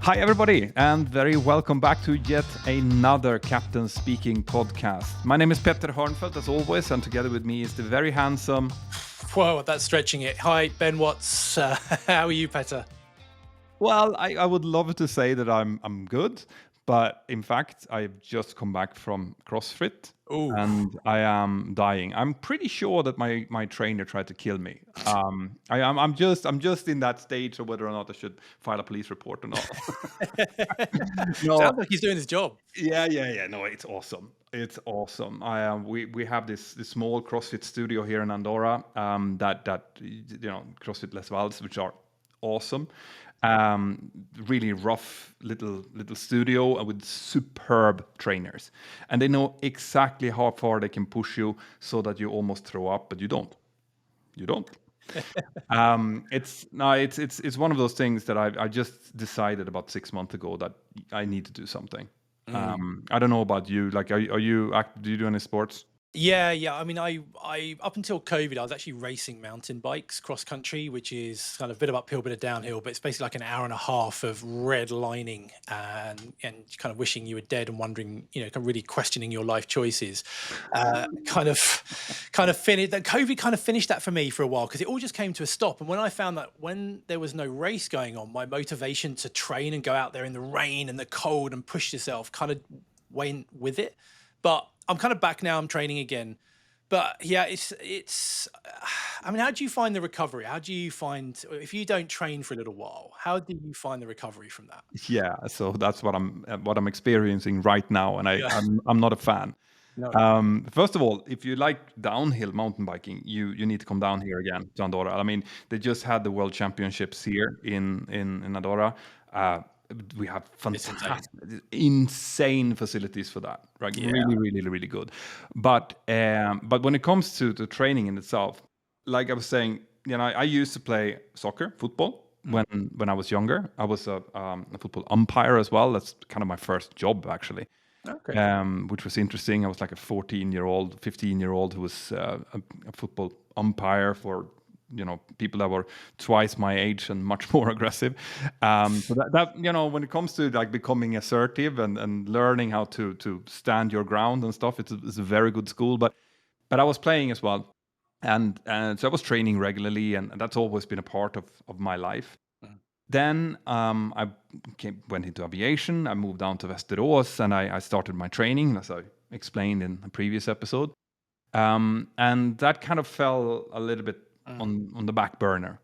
Hi, everybody, and very welcome back to yet another Captain Speaking podcast. My name is Petter Hornfeldt, as always, and together with me is the very handsome. Whoa, that's stretching it. Hi, Ben Watts. How are you, Petter? Well, I would love to say that I'm good, but in fact, I've just come back from CrossFit. Ooh. And I am dying. I'm pretty sure that my trainer tried to kill me. I'm just in that stage of whether or not I should file a police report or not. No, Sounds like he's doing his job. yeah. No, it's awesome. It's awesome. We have this small CrossFit studio here in Andorra. That CrossFit Les Vals, which are awesome. Really rough little studio with superb trainers, and they know exactly how far they can push you so that you almost throw up, but you don't. It's one of those things that I just decided about 6 months ago that I need to do something. I don't know about you. Like, do you do any sports? Yeah. I mean, I up until COVID, I was actually racing mountain bikes cross country, which is kind of a bit of uphill, bit of downhill, but it's basically like an hour and a half of red lining and kind of wishing you were dead and wondering, kind of really questioning your life choices. Kind of finished that. COVID kind of finished that for me for a while because it all just came to a stop. And when I found that when there was no race going on, my motivation to train and go out there in the rain and the cold and push yourself kind of went with it. But I'm kind of back now. I'm training again. But yeah, it's. I mean, how do you find the recovery? How do you find if you don't train for a little while? How do you find the recovery from that? Yeah, so that's what I'm experiencing right now, and Yeah. I'm not a fan. No. First of all, if you like downhill mountain biking, you need to come down here again to Andorra. I mean, they just had the World Championships here in Andorra. We have It's insane. fantastic, insane facilities for that. Right, Yeah. really good. But when it comes to the training in itself, like I was saying, I used to play soccer, football when I was younger. I was a football umpire as well. That's kind of my first job, actually. Okay. Which was interesting. I was like a 14-year-old, 15-year-old who was a football umpire for people that were twice my age and much more aggressive. So that when it comes to like becoming assertive and learning how to stand your ground and stuff, it's a very good school. But I was playing as well, and so I was training regularly, and that's always been a part of my life. Mhm. Then I went into aviation. I moved down to Västerås, and I started my training, as I explained in a previous episode. And that kind of fell a little bit on the back burner.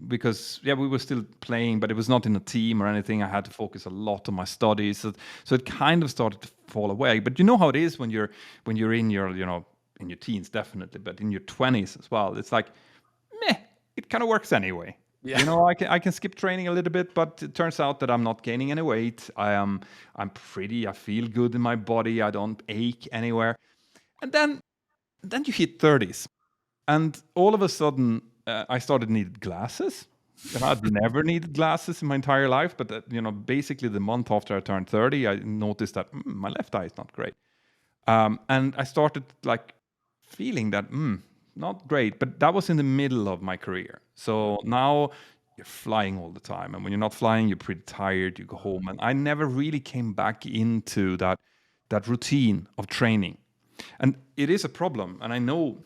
Because we were still playing, but it was not in a team or anything. I had to focus a lot on my studies, so it kind of started to fall away. But you know how it is when you're in your in your teens, definitely, but in your 20s as well. It's like, meh, it kind of works anyway. Yeah. I can skip training a little bit, but it turns out that I'm not gaining any weight. I feel good in my body. I don't ache anywhere. And then you hit 30s, and all of a sudden I started needed glasses. I'd never needed glasses in my entire life, but basically the month after I turned 30, I noticed that my left eye is not great. And I started like feeling that not great, but that was in the middle of my career. So now you're flying all the time, and when you're not flying, you're pretty tired. You go home, and I never really came back into that routine of training, and it is a problem. And I know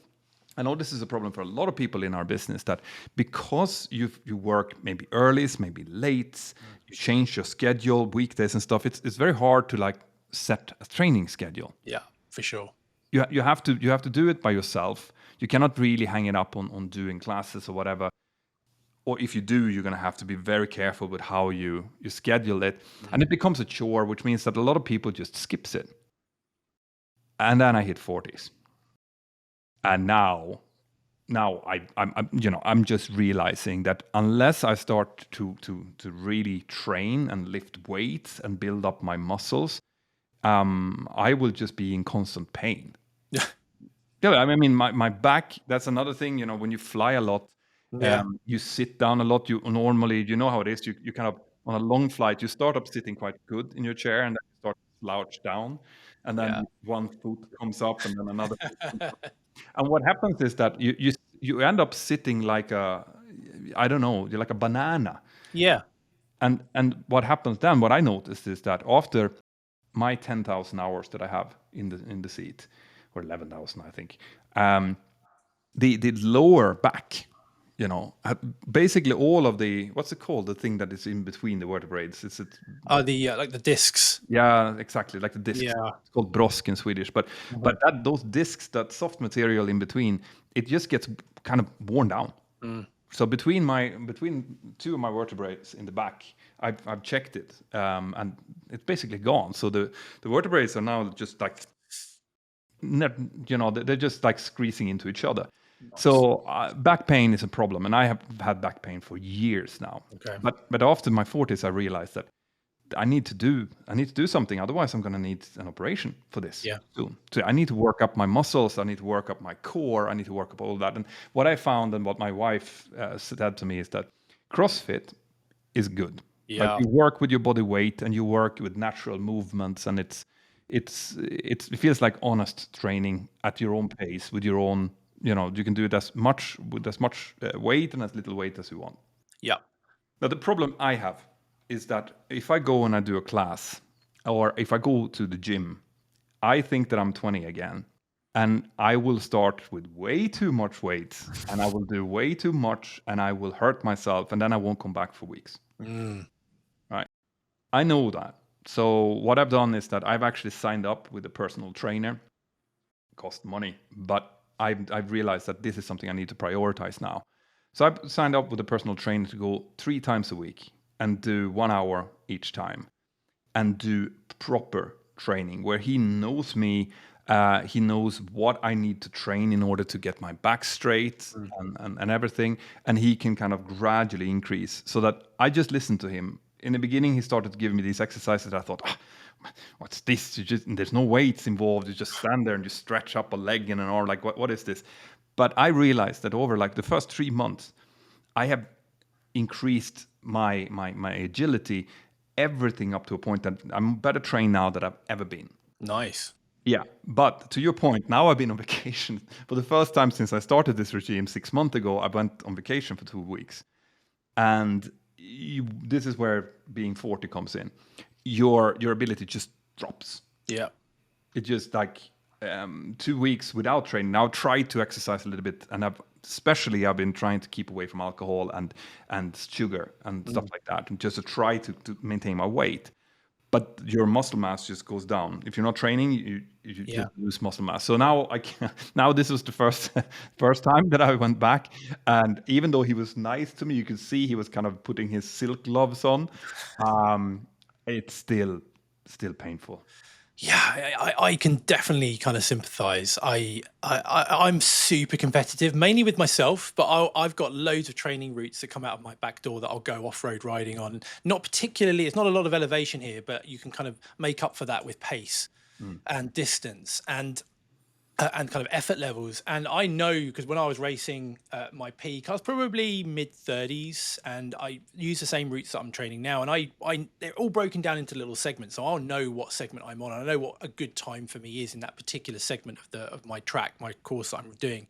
this is a problem for a lot of people in our business, that because you work maybe early, maybe late, you change your schedule, weekdays and stuff. It's very hard to like set a training schedule. Yeah, for sure. You have to do it by yourself. You cannot really hang it up on doing classes or whatever. Or if you do, you're going to have to be very careful with how you schedule it. And it becomes a chore, which means that a lot of people just skips it. And then I hit 40s. And now I'm just realizing that unless I start to really train and lift weights and build up my muscles, I will just be in constant pain. Yeah. Yeah, I mean, my back, that's another thing, when you fly a lot, Yeah. you sit down a lot, you normally, you know how it is, you kind of, on a long flight, you start up sitting quite good in your chair, and then you start to slouch down, and then Yeah. one foot comes up, and then another foot comes up. And what happens is that you end up sitting like I don't know, you're like a banana. Yeah. And what happens then, what I noticed is that after my 10,000 hours that I have in the seat, or 11,000, I think, the lower back, basically all of the, what's it called, the thing that is in between the vertebrae. It's Oh, the like the discs. yeah, exactly, like the discs. Yeah. It's called brosk in Swedish, but those discs, that soft material in between, it just gets kind of worn down. So between two of my vertebrae in the back, I've checked it, and it's basically gone. So the vertebrae are now just like, they're just like squeezing into each other. Nice. So back pain is a problem, and I have had back pain for years now. Okay. But after my 40s, I realized that I need to do something. Otherwise, I'm going to need an operation for this Yeah. soon. So I need to work up my muscles. I need to work up my core. I need to work up all that. And what I found, and what my wife said to me, is that CrossFit is good. Like, Yeah. you work with your body weight and you work with natural movements, and it feels like honest training at your own pace with your own. You can do it as much with as much weight and as little weight as you want. Yeah. Now, the problem I have is that if I go and I do a class, or if I go to the gym, I think that I'm 20 again. And I will start with way too much weight, and I will do way too much, and I will hurt myself, and then I won't come back for weeks. Mm. Right. I know that. So what I've done is that I've actually signed up with a personal trainer. It costs money, but I've realized that this is something I need to prioritize now. So I've signed up with a personal trainer to go 3 times a week and do 1 hour each time, and do proper training where he knows me. He knows what I need to train in order to get my back straight, and everything. And he can kind of gradually increase, so that I just listen to him. In the beginning, he started to give me these exercises. I thought, what's this? There's no weights involved. You just stand there and just stretch up a leg and an arm. Like, what is this? But I realized that over like the first 3 months, I have increased my agility, everything, up to a point that I'm better trained now than I've ever been. Nice. Yeah, but to your point, now I've been on vacation for the first time since I started this regime 6 months ago. I went on vacation for 2 weeks, and this is where being 40 comes in. Your ability just drops. Yeah. It just like 2 weeks without training. Now try to exercise a little bit, and I've been trying to keep away from alcohol and sugar and stuff like that, and just to try to maintain my weight. But your muscle mass just goes down. If you're not training, you Yeah. just lose muscle mass. So now I can, now this was the first first time that I went back, and even though he was nice to me, you could see he was kind of putting his silk gloves on. It's still painful. Yeah, I can definitely kind of sympathize. I'm super competitive, mainly with myself, but I've got loads of training routes that come out of my back door that I'll go off-road riding on. Not particularly, it's not a lot of elevation here, but you can kind of make up for that with pace and distance and kind of effort levels. And I know, because when I was racing at my peak, I was probably mid 30s, and I use the same routes that I'm training now. And they're all broken down into little segments, so I'll know what segment I'm on. I know what a good time for me is in that particular segment of my track, my course that I'm doing.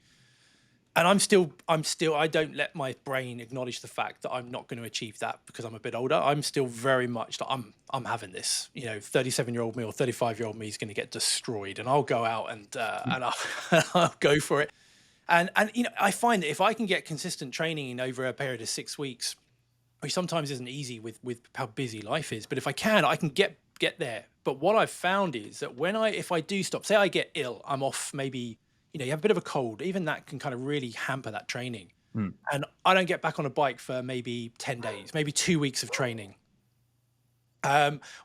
And I don't let my brain acknowledge the fact that I'm not going to achieve that because I'm a bit older. I'm still very much like, I'm having this, 37-year-old me or 35-year-old me is going to get destroyed, and I'll go out and I'll go for it. And I find that if I can get consistent training in over a period of 6 weeks, which sometimes isn't easy with how busy life is, but if I can get there. But what I've found is that if I do stop, say I get ill, I'm off, maybe, you have a bit of a cold, even that can kind of really hamper that training. And I don't get back on a bike for maybe 10 days, maybe 2 weeks of training.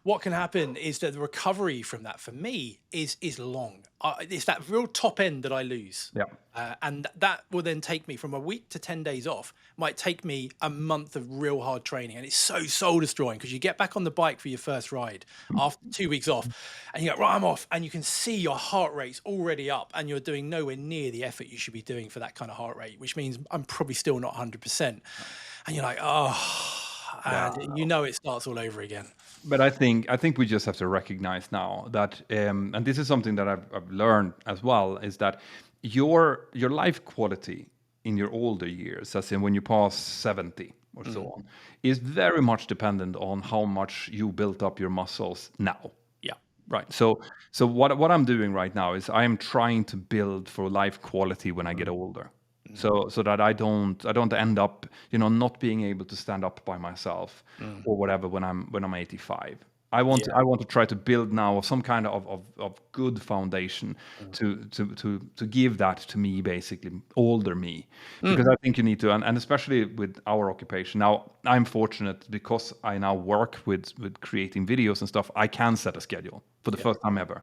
What can happen is that the recovery from that for me is long. It's that real top end that I lose. Yeah. And that will then take me from a week to 10 days off, might take me a month of real hard training. And it's so soul destroying, because you get back on the bike for your first ride after 2 weeks off, and you go, right, I'm off. And you can see your heart rate's already up, and you're doing nowhere near the effort you should be doing for that kind of heart rate, which means I'm probably still not 100%. And you're like, oh, and it starts all over again. But I think we just have to recognize now that, and this is something that I've learned as well, is that your life quality in your older years, as in when you pass 70 or so on, is very much dependent on how much you built up your muscles now. Yeah. Right. So what I'm doing right now is I am trying to build for life quality when I get older. So that I don't end up, not being able to stand up by myself or whatever when I'm 85. I want Yeah. I want to try to build now some kind of good foundation to give that to me, basically older me, because I think you need to, and especially with our occupation. Now I'm fortunate because I now work with creating videos and stuff. I can set a schedule for the first time ever,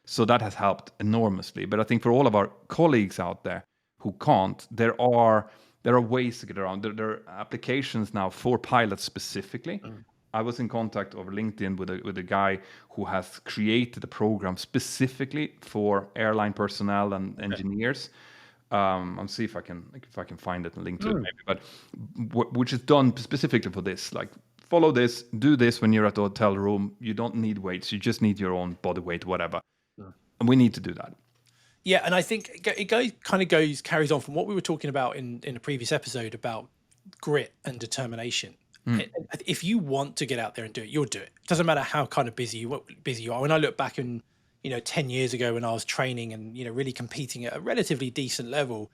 so that has helped enormously. But I think for all of our colleagues out there who can't, there are ways to get around. There are applications now for pilots specifically. I was in contact over LinkedIn with a guy who has created a program specifically for airline personnel and engineers. I'll see if I can find it and link to it maybe, but which is done specifically for this. Like, follow this, do this when you're at the hotel room. You don't need weights, you just need your own body weight, whatever. And we need to do that. Yeah, and I think it carries on from what we were talking about in a previous episode about grit and determination. If you want to get out there and do it, you'll do it. It doesn't matter how kind of busy you are. When I look back in 10 years ago when I was training and really competing at a relatively decent level,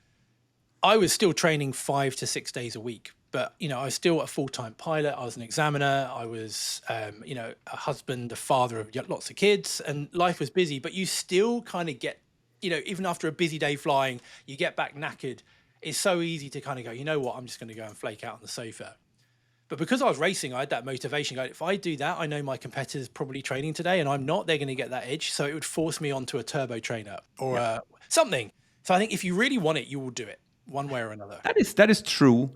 I was still training 5 to 6 days a week. But I was still a full-time pilot. I was an examiner. I was a husband, a father of lots of kids, and life was busy. But you still kind of get, even after a busy day flying, you get back knackered. It's so easy to kind of go, you know what, I'm just going to go and flake out on the sofa. But because I was racing, I had that motivation. If I do that, I know my competitor's probably training today and I'm not, they're going to get that edge. So it would force me onto a turbo trainer or something. So I think if you really want it, you will do it one way or another. That is true,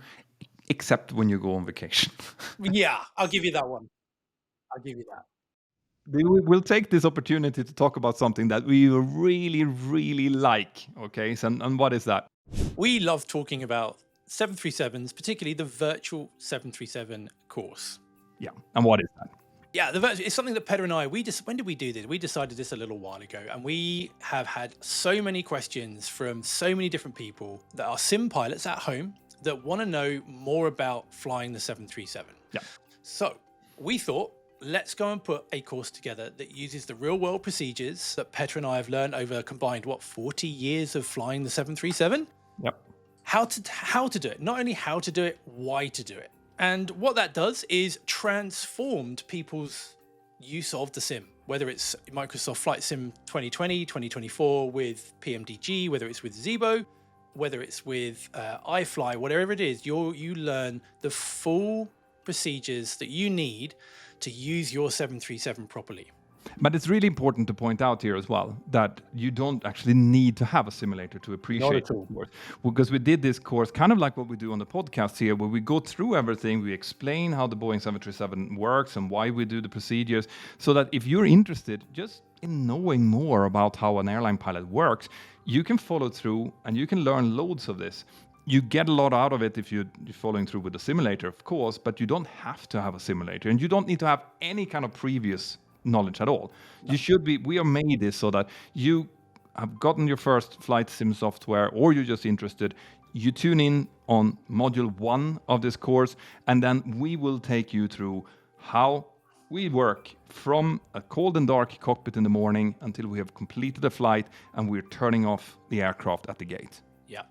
except when you go on vacation. Yeah, I'll give you that one. I'll give you that. We'll take this opportunity to talk about something that we really, really like. Okay, so, and what is that? We love talking about 737s, particularly the virtual 737 course. Yeah, and what is that? Yeah, it's something that Petter and I, when did we do this? We decided this a little while ago, and we have had so many questions from so many different people that are sim pilots at home that want to know more about flying the 737. Yeah. So we thought, let's go and put a course together that uses the real world procedures that Petter and I have learned over combined, 40 years of flying the 737? Yep. How to do it. Not only how to do it, why to do it. And what that does is transformed people's use of the sim, whether it's Microsoft Flight Sim 2020, 2024 with PMDG, whether it's with Zebo, whether it's with iFly, whatever it is, you learn the full procedures that you need to use your 737 properly. But it's really important to point out here as well that you don't actually need to have a simulator to appreciate the course. Because we did this course kind of like what we do on the podcast here, where we go through everything, we explain how the Boeing 737 works and why we do the procedures, so that if you're interested just in knowing more about how an airline pilot works, you can follow through and you can learn loads of this. You get a lot out of it if you're following through with the simulator, of course, but you don't have to have a simulator and you don't need to have any kind of previous knowledge at all. No. We are made this so that you have gotten your first flight sim software or you're just interested. You tune in on module 1 of this course, and then we will take you through how we work from a cold and dark cockpit in the morning until we have completed the flight and we're turning off the aircraft at the gate. Yeah.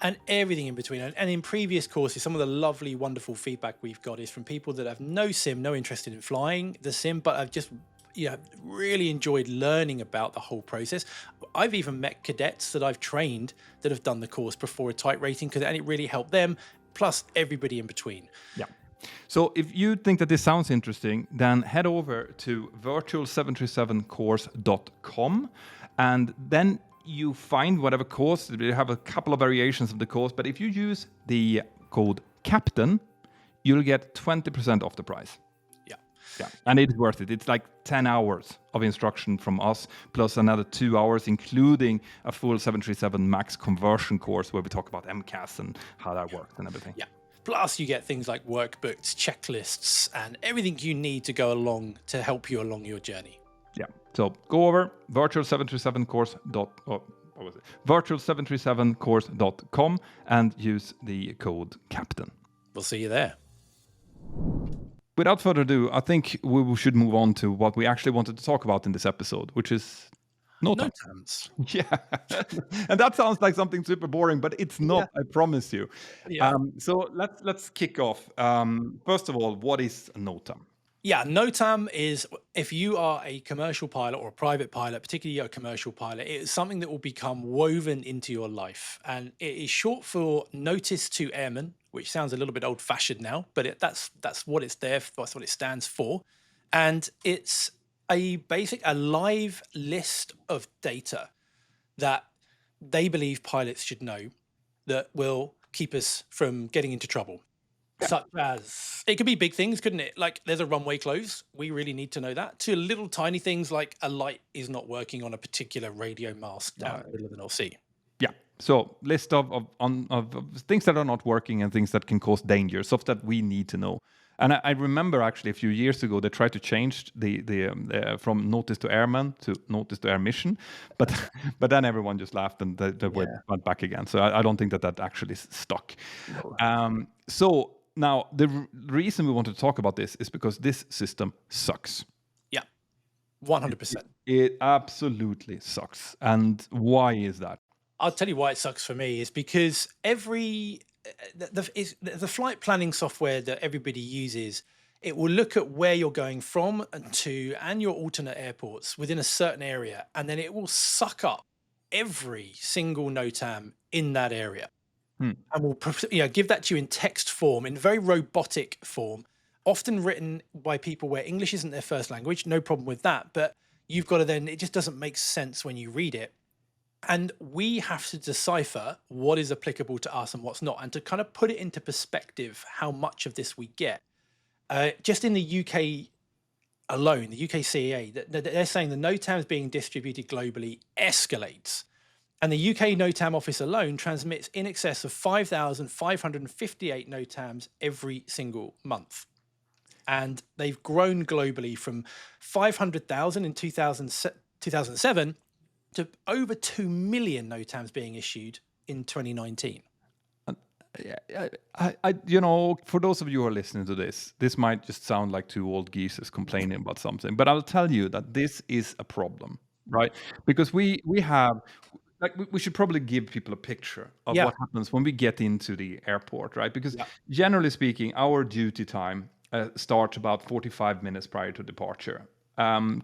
And everything in between. And in previous courses, some of the lovely, wonderful feedback we've got is from people that have no interest in flying the sim, but have just really enjoyed learning about the whole process. I've even met cadets that I've trained that have done the course before a type rating, and it really helped them, plus everybody in between. Yeah. So if you think that this sounds interesting, then head over to virtual737course.com, and then you find whatever course. We have a couple of variations of the course, but if you use the code CAPTAIN, you'll get 20% off the price. Yeah, and it's worth it. It's like 10 hours of instruction from us, plus another 2 hours, including a full 737 MAX conversion course where we talk about MCAS and how that works and everything. Yeah. Plus, you get things like workbooks, checklists, and everything you need to go along to help you along your journey. Yeah. So go over virtual737course. what was it? virtual737course.com and use the code CAPTAIN. We'll see you there. Without further ado, I think we should move on to what we actually wanted to talk about in this episode, which is NOTAM. NOTAMs. Yeah, and that sounds like something super boring, but it's not. I promise you. Yeah. So let's kick off. First of all, what is a NOTAM? Yeah, NOTAM is, if you are a commercial pilot or a private pilot, particularly a commercial pilot, it is something that will become woven into your life. And it is short for Notice to Airmen, which sounds a little bit old-fashioned now, but that's what it's there for, that's what it stands for. And it's a live list of data that they believe pilots should know that will keep us from getting into trouble. Such as, it could be big things, couldn't it? Like there's a runway closed. We really need to know that. To little tiny things like a light is not working on a particular radio mast down in the middle of the North Sea. Yeah. So list of things that are not working and things that can cause danger, stuff that we need to know. And I remember actually a few years ago they tried to change the from Notice to Airman to Notice to Air Mission, but then everyone just laughed and they went back again. So I don't think that actually stuck. No. So now the reason we want to talk about this is because this system sucks. Yeah, 100%. It absolutely sucks. And why is that? I'll tell you why it sucks for me is because the flight planning software that everybody uses, it will look at where you're going from and to and your alternate airports within a certain area, and then it will suck up every single NOTAM in that area. And will give that to you in text form, in very robotic form, often written by people where English isn't their first language. No problem with that. But you've got to then, it just doesn't make sense when you read it. And we have to decipher what is applicable to us and what's not, and to kind of put it into perspective how much of this we get. Just in the UK alone, the UK CAA, they're saying the NOTAMs being distributed globally escalates. And the UK NOTAM office alone transmits in excess of 5,558 NOTAMs every single month. And they've grown globally from 500,000 in 2007 to over 2 million NOTAMs being issued in 2019. For those of you who are listening to this might just sound like two old geezers complaining about something, but I'll tell you that this is a problem, right? Because we have, we should probably give people a picture of what happens when we get into the airport, right? Because generally speaking, our duty time starts about 45 minutes prior to departure.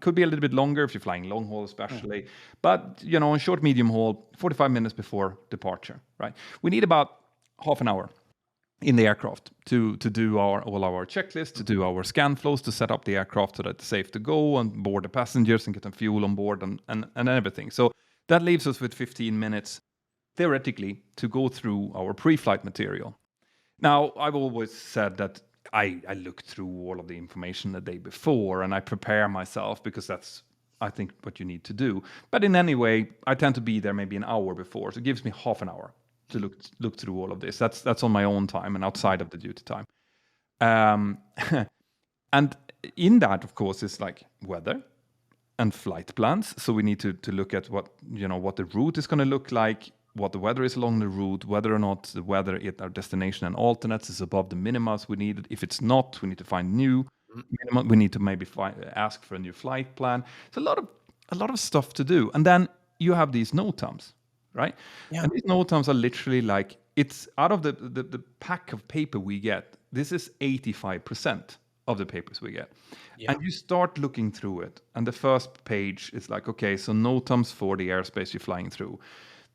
Could be a little bit longer if you're flying long haul, especially. But on short, medium haul, 45 minutes before departure, right? We need about half an hour in the aircraft to do all our checklists, to do our scan flows, to set up the aircraft so that it's safe to go and board the passengers and get them fuel on board and everything. So that leaves us with 15 minutes, theoretically, to go through our pre-flight material. Now, I've always said that I look through all of the information the day before and I prepare myself because that's, I think, what you need to do. But in any way, I tend to be there maybe an hour before. So it gives me half an hour to look through all of this. That's on my own time and outside of the duty time. And in that, of course, is like weather and flight plans. So we need to look at what the route is going to look like, what the weather is along the route, whether or not the weather at our destination and alternates is above the minimas we needed. If it's not, we need to find new minimum. We need to maybe ask for a new flight plan. It's a lot of stuff to do. And then you have these NOTAMs, right? Yeah. And these NOTAMs are literally like, it's out of the pack of paper we get, this is 85% of the papers we get. Yeah. And you start looking through it. And the first page is like, okay, so NOTAMs for the airspace you're flying through.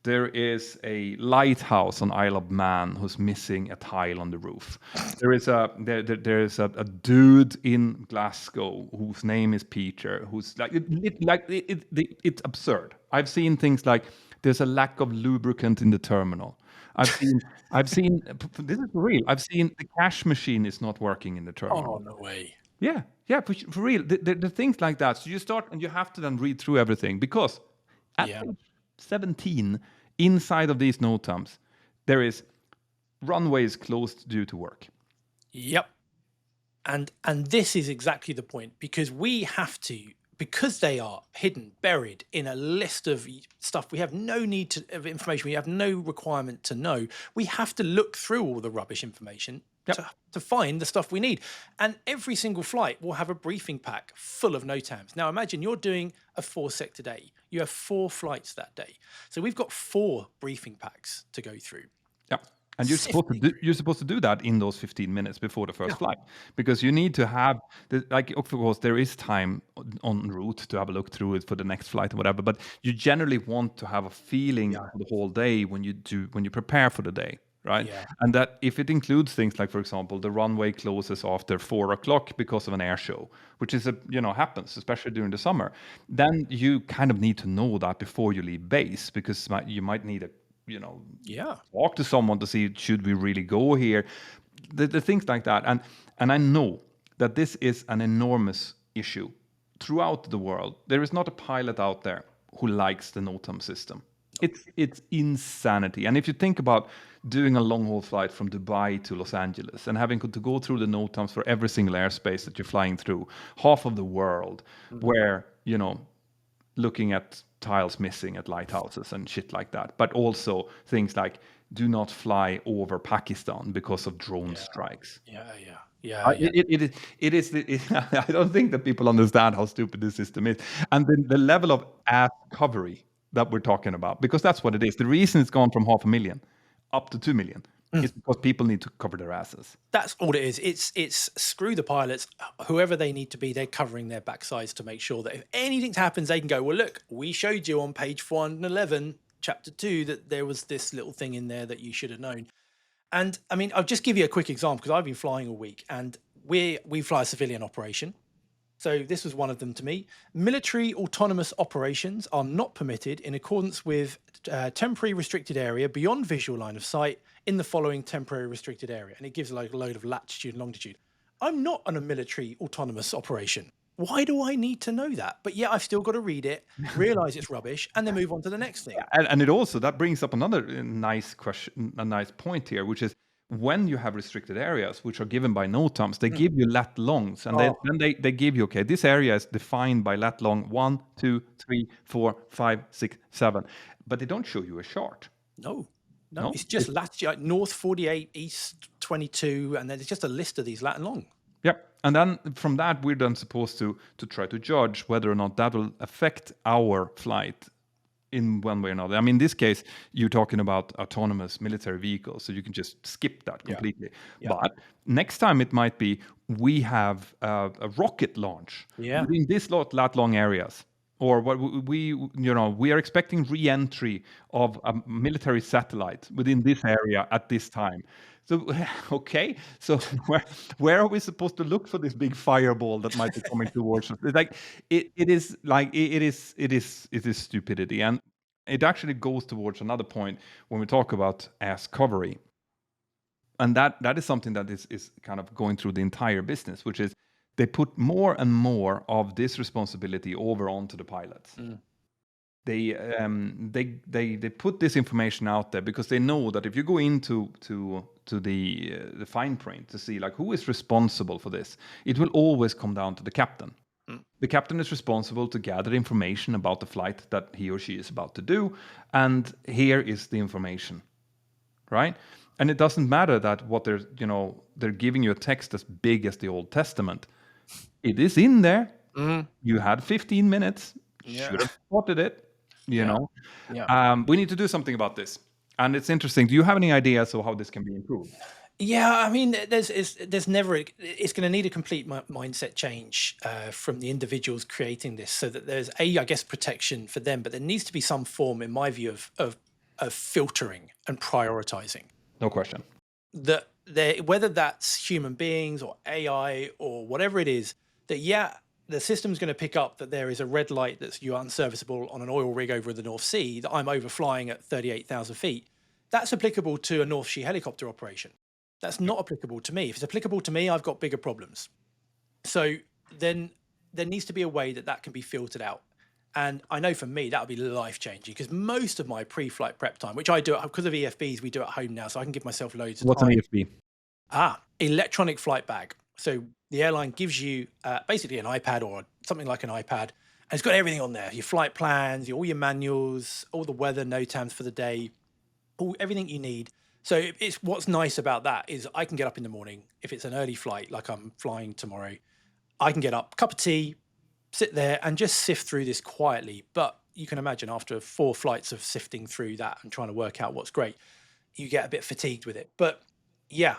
There is a lighthouse on Isle of Man who's missing a tile on the roof. There is a dude in Glasgow whose name is Peter, who's it's absurd. I've seen things like there's a lack of lubricant in the terminal. I've seen this is for real. I've seen the cash machine is not working in the terminal. Oh, no way. Yeah, for real. The things like that. So you start and you have to then read through everything because at page 17, inside of these NOTAMs, there is runways closed due to work. Yep. And this is exactly the point, because we have to because they are hidden, buried in a list of stuff we have no need of information, we have no requirement to know, we have to look through all the rubbish information Yep. to find the stuff we need. And every single flight will have a briefing pack full of NOTAMs. Now imagine you're doing a 4-sector day. You have 4 flights that day. So we've got 4 briefing packs to go through. Yep. And you're supposed to do that in those 15 minutes before the first flight, because you need to have like, of course there is time en route to have a look through it for the next flight or whatever, but you generally want to have a feeling for the whole day when you prepare for the day, right? Yeah. And that if it includes things like, for example, the runway closes after 4 o'clock because of an air show, which is happens especially during the summer, then you kind of need to know that before you leave base, because you might need a talk to someone to see, should we really go here, the things like that. And I know that this is an enormous issue throughout the world. There is not a pilot out there who likes the NOTAM system. It's insanity. And if you think about doing a long haul flight from Dubai to Los Angeles and having to go through the NOTAMs for every single airspace that you're flying through, half of the world, where looking at tiles missing at lighthouses and shit like that, but also things like do not fly over Pakistan because of drone strikes. It is. I don't think that people understand how stupid this system is, and the level of ass covery that we're talking about, because that's what it is. The reason it's gone from 500,000 up to 2 million is because people need to cover their asses. That's all it is. It's screw the pilots, whoever they need to be, they're covering their backsides to make sure that if anything happens, they can go, well, look, we showed you on page 411, chapter 2, that there was this little thing in there that you should have known. And I mean, I'll just give you a quick example, because I've been flying all week, and we fly a civilian operation. So this was one of them to me. Military autonomous operations are not permitted in accordance with temporary restricted area beyond visual line of sight in the following temporary restricted area. And it gives like a load of latitude and longitude. I'm not on a military autonomous operation. Why do I need to know that? But yeah, I've still got to read it, realize it's rubbish, and then move on to the next thing. And it also, that brings up another nice question, a nice point here, which is, when you have restricted areas, which are given by NOTAMs, they give you lat longs, and then they give you, okay, this area is defined by lat long 1, 2, 3, 4, 5, 6, 7, but they don't show you a chart. No, it's just latitude, like north 48, east 22, and then it's just a list of these lat and long. Yep. And then from that, we're then supposed to try to judge whether or not that will affect our flight in one way or another. I mean, in this case, you're talking about autonomous military vehicles, so you can just skip that completely. But next time it might be, we have a rocket launch within this lat long areas, or what we are expecting re-entry of a military satellite within this area at this time. So okay, so where are we supposed to look for this big fireball that might be coming towards us? It's like it is stupidity, and it actually goes towards another point when we talk about ass covery, and that is something that is kind of going through the entire business, which is they put more and more of this responsibility over onto the pilots. They put this information out there because they know that if you go into the fine print to see like who is responsible for this, it will always come down to the captain. The captain is responsible to gather information about the flight that he or she is about to do, and here is the information, right? And it doesn't matter that what they're giving you a text as big as the Old Testament. It is in there. You had 15 minutes. Should have spotted it. We need to do something about this, and it's interesting. Do you have any ideas of how this can be improved? Yeah, I mean, there's never. It's going to need a complete mindset change from the individuals creating this, so that there's I guess, protection for them, but there needs to be some form, in my view, of filtering and prioritizing. No question. That whether that's human beings or AI or whatever it is, that the system's going to pick up that there is a red light that's unserviceable on an oil rig over the North Sea, that I'm overflying at 38,000 feet. That's applicable to a North Sea helicopter operation. That's not applicable to me. If it's applicable to me, I've got bigger problems. So then there needs to be a way that can be filtered out. And I know for me, that would be life-changing, because most of my pre-flight prep time, which I do because of EFBs, we do at home now, so I can give myself loads of time. What's an EFB? Electronic flight bag. So the airline gives you basically an iPad or something like an iPad, And it's got everything on there: your flight plans, all your manuals, all the weather, NOTAMs for the day, everything you need. So it's what's nice about that is I can get up in the morning if it's an early flight, like I'm flying tomorrow. I can get up, cup of tea, sit there, and just sift through this quietly. But you can imagine after 4 flights of sifting through that and trying to work out what's great, you get a bit fatigued with it. But yeah,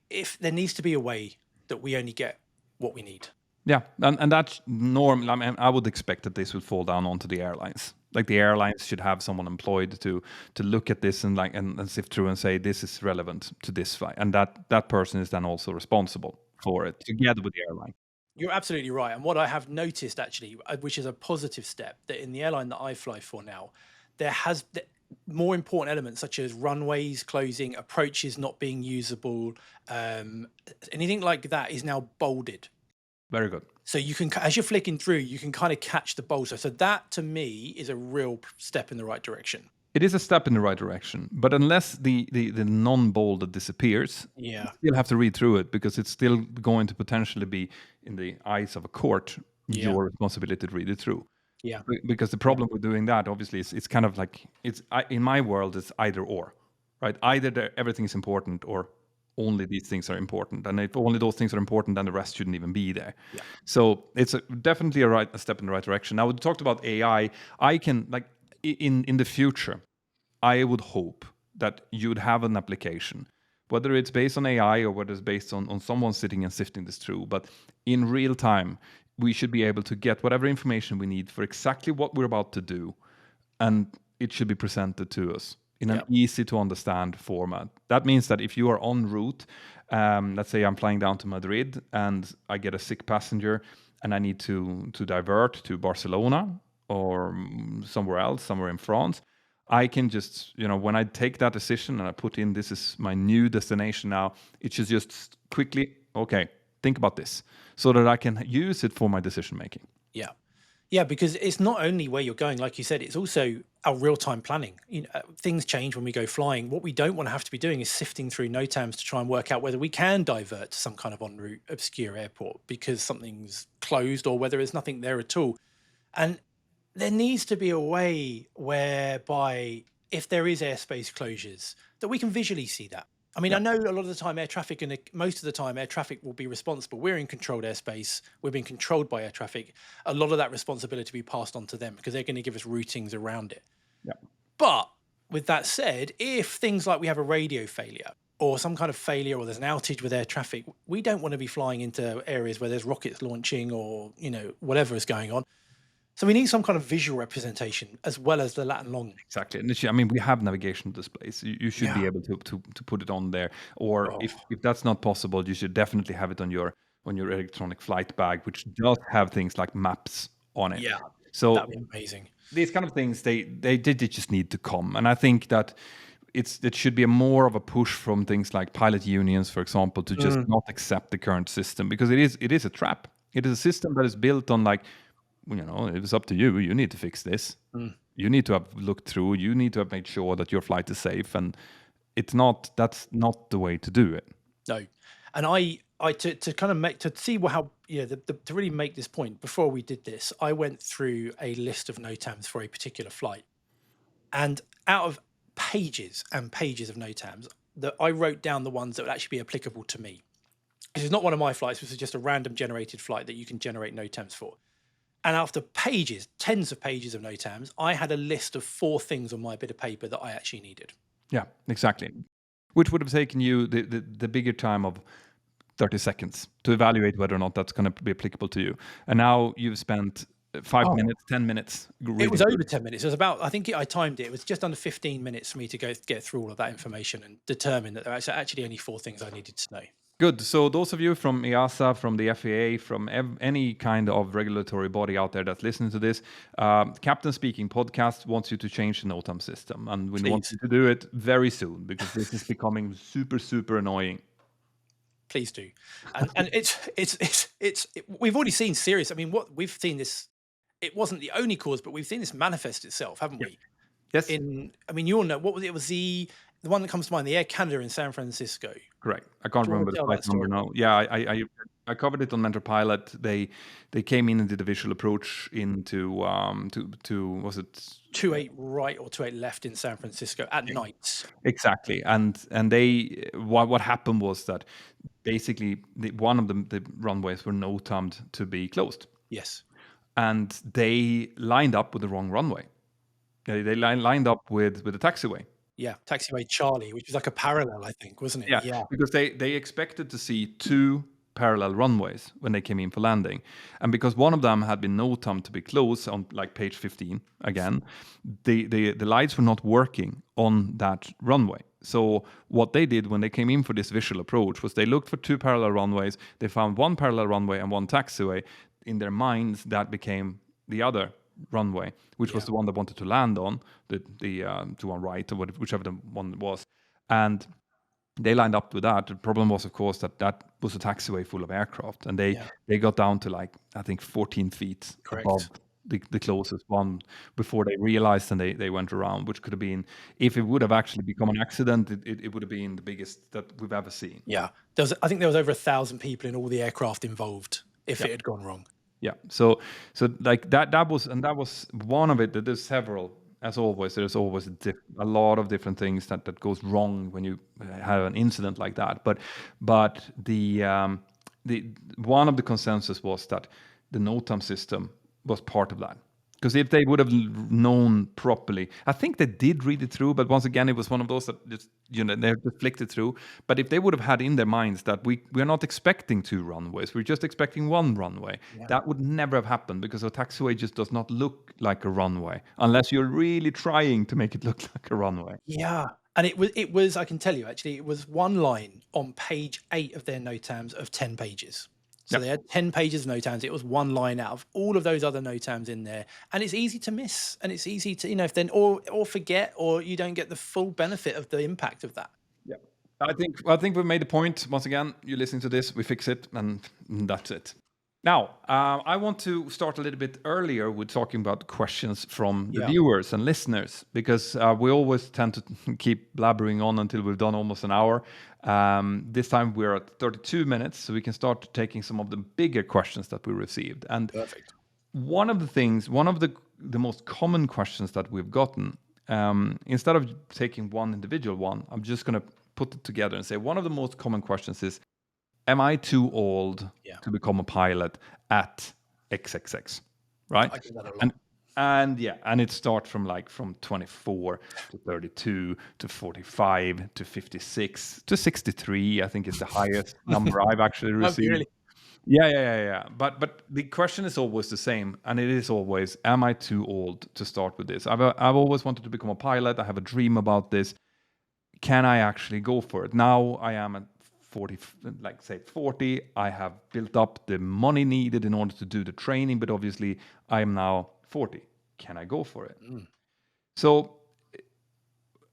if there needs to be a way that we only get what we need. Yeah, and that's normal. I mean, I would expect that this would fall down onto the airlines. Like the airlines should have someone employed to look at this and and sift through and say this is relevant to this flight, and that person is then also responsible for it together with the airline. You're absolutely right. And what I have noticed actually, which is a positive step, that in the airline that I fly for now, there has more important elements such as runways closing, approaches not being usable, anything like that is now bolded. Very good. So you can, as you're flicking through, you can kind of catch the bold. So that to me is a real step in the right direction. It is a step in the right direction, but unless the non-bolded disappears, you Yeah. still have to read through it because it's still going to potentially be, in the eyes of a court, Yeah. your responsibility to read it through. Yeah. Because the problem with doing that, obviously, is it's kind of like in my world, it's either or, right? Either everything is important or only these things are important, and if only those things are important, then the rest shouldn't even be there. Yeah. So it's definitely a step in the right direction. Now, we talked about AI. I can like in the future, I would hope that you'd have an application, whether it's based on AI or whether it's based on someone sitting and sifting this through. But in real time, we should be able to get whatever information we need for exactly what we're about to do, and it should be presented to us in an Yeah. easy to understand format. That means that if you are en route, let's say I'm flying down to Madrid and I get a sick passenger and I need to divert to Barcelona or somewhere else, somewhere in France, I can just, when I take that decision and I put in this is my new destination now, it should just quickly, okay, think about this so that I can use it for my decision making. Yeah. Yeah, because it's not only where you're going, like you said, it's also our real-time planning. Things change when we go flying. What we don't want to have to be doing is sifting through NOTAMs to try and work out whether we can divert to some kind of en route obscure airport because something's closed or whether there's nothing there at all. And there needs to be a way whereby if there is airspace closures, that we can visually see that. I mean, Yeah. I know a lot of the time air traffic, and most of the time air traffic will be responsible. We're in controlled airspace. We're being controlled by air traffic. A lot of that responsibility will be passed on to them because they're going to give us routings around it. Yeah. But with that said, if things like we have a radio failure or some kind of failure or there's an outage with air traffic, we don't want to be flying into areas where there's rockets launching or, whatever is going on. So we need some kind of visual representation as well as the lat and long. Exactly. And I mean, we have navigation displays. You should be Yeah. able to put it on there. Or Oh, if that's not possible, you should definitely have it on your electronic flight bag, which does have things like maps on it. yeah. So That'd be amazing. these kind of things, they just need to come. And I think that it should be more of a push from things like pilot unions, for example, to just not accept the current system because it is a trap. It is a system that is built on like, it was up to you. You need to fix this. You need to have looked through. You need to have made sure that your flight is safe, and that's not the way to do it. No, and I to kind of make to see how to really make this point. Before we did this, I went through a list of NOTAMs for a particular flight, and out of pages and pages of NOTAMs, that I wrote down the ones that would actually be applicable to me. This is not one of my flights. This is just a random generated flight that you can generate NOTAMs for. And after pages, tens of pages of NOTAMs, I had a list of 4 things on my bit of paper that I actually needed. Yeah, exactly. Which would have taken you the bigger time of 30 seconds to evaluate whether or not that's going to be applicable to you. And now you've spent 5 Oh, minutes, 10 minutes it reading was through over it. 10 minutes. It was about, I think I timed it. It was just under 15 minutes for me to get through all of that information and determine that there are actually only 4 things I needed to know. Good. So those of you from EASA, from the FAA, from any kind of regulatory body out there that's listening to this, Captain Speaking podcast wants you to change the NOTAM system, and we want Please, you to do it very soon because this is becoming super, super annoying. please do. And we've already seen serious. I mean, what we've seen this, it wasn't the only cause, but we've seen this manifest itself, haven't we? Yes, I mean, you all know what was it? It was the one that comes to mind, the Air Canada in San Francisco. correct. I can't Do you want remember to the tell flight that number story? now. Yeah, I I covered it on Mentor Pilot. They came in and did a visual approach into to was it 28 right or 28 left in San Francisco at night. exactly, and they what happened was that basically one of the runways were NOTAMed to be closed, Yes. and they lined up with the wrong runway. They lined up with the taxiway. Yeah. Taxiway Charlie, which was like a parallel, I think, wasn't it? Yeah, Yeah. because they expected to see two parallel runways when they came in for landing, and because one of them had been NOTAM to be closed on like page 15 again, the lights were not working on that runway. So what they did when they came in for this visual approach was they looked for two parallel runways. They found one parallel runway and one taxiway. In their minds, that became the other runway, which was Yeah. the one they wanted to land on, the one right or whichever the one was, and they lined up with that. The problem was, of course, that that was a taxiway full of aircraft, and Yeah. they got down to like I think 14 feet above Correct. the closest one before they realized, and they went around, which could have been, if it would have actually become an accident, it would have been the biggest that we've ever seen. Yeah. I think there was over 1,000 people in all the aircraft involved if Yeah. it had gone wrong. Yeah. So like that was one of it. That there's several, as always. There's always a lot of different things that goes wrong when you have an incident like that. But the one of the consensus was that the NOTAM system was part of that. Because if they would have known properly, I think they did read it through, but once again, it was one of those that just, they just flicked it through. But if they would have had in their minds that we're not expecting two runways, we're just expecting one runway, that would never have happened, because a taxiway just does not look like a runway unless you're really trying to make it look like a runway. Yeah. And it was, I can tell you actually, it was one line on page 8 of their NOTAMs of 10 pages. So Yep. they had 10 pages of NOTAMs. It was one line out of all of those other NOTAMs in there. And it's easy to miss. And it's easy to, if then or forget, or you don't get the full benefit of the impact of that. Yeah. I think we made the point. Once again, you listen to this, we fix it, and that's it. Now, I want to start a little bit earlier with talking about questions from the Yeah. viewers and listeners, because we always tend to keep blabbering on until we've done almost an hour. This time we're at 32 minutes, so we can start taking some of the bigger questions that we received. And Perfect. one of the most common questions that we've gotten, instead of taking one individual one, I'm just going to put it together and say one of the most common questions is, am I too old to become a pilot at XXX? Right? I get that a lot. And it starts from 24 to 32 to 45 to 56 to 63. I think is the highest number I've actually received. Really? Yeah. But the question is always the same, and it is always, am I too old to start with this? I've always wanted to become a pilot. I have a dream about this. Can I actually go for it? Now I am at 40, like say 40. I have built up the money needed in order to do the training, but obviously I am now 40. Can I go for it? So,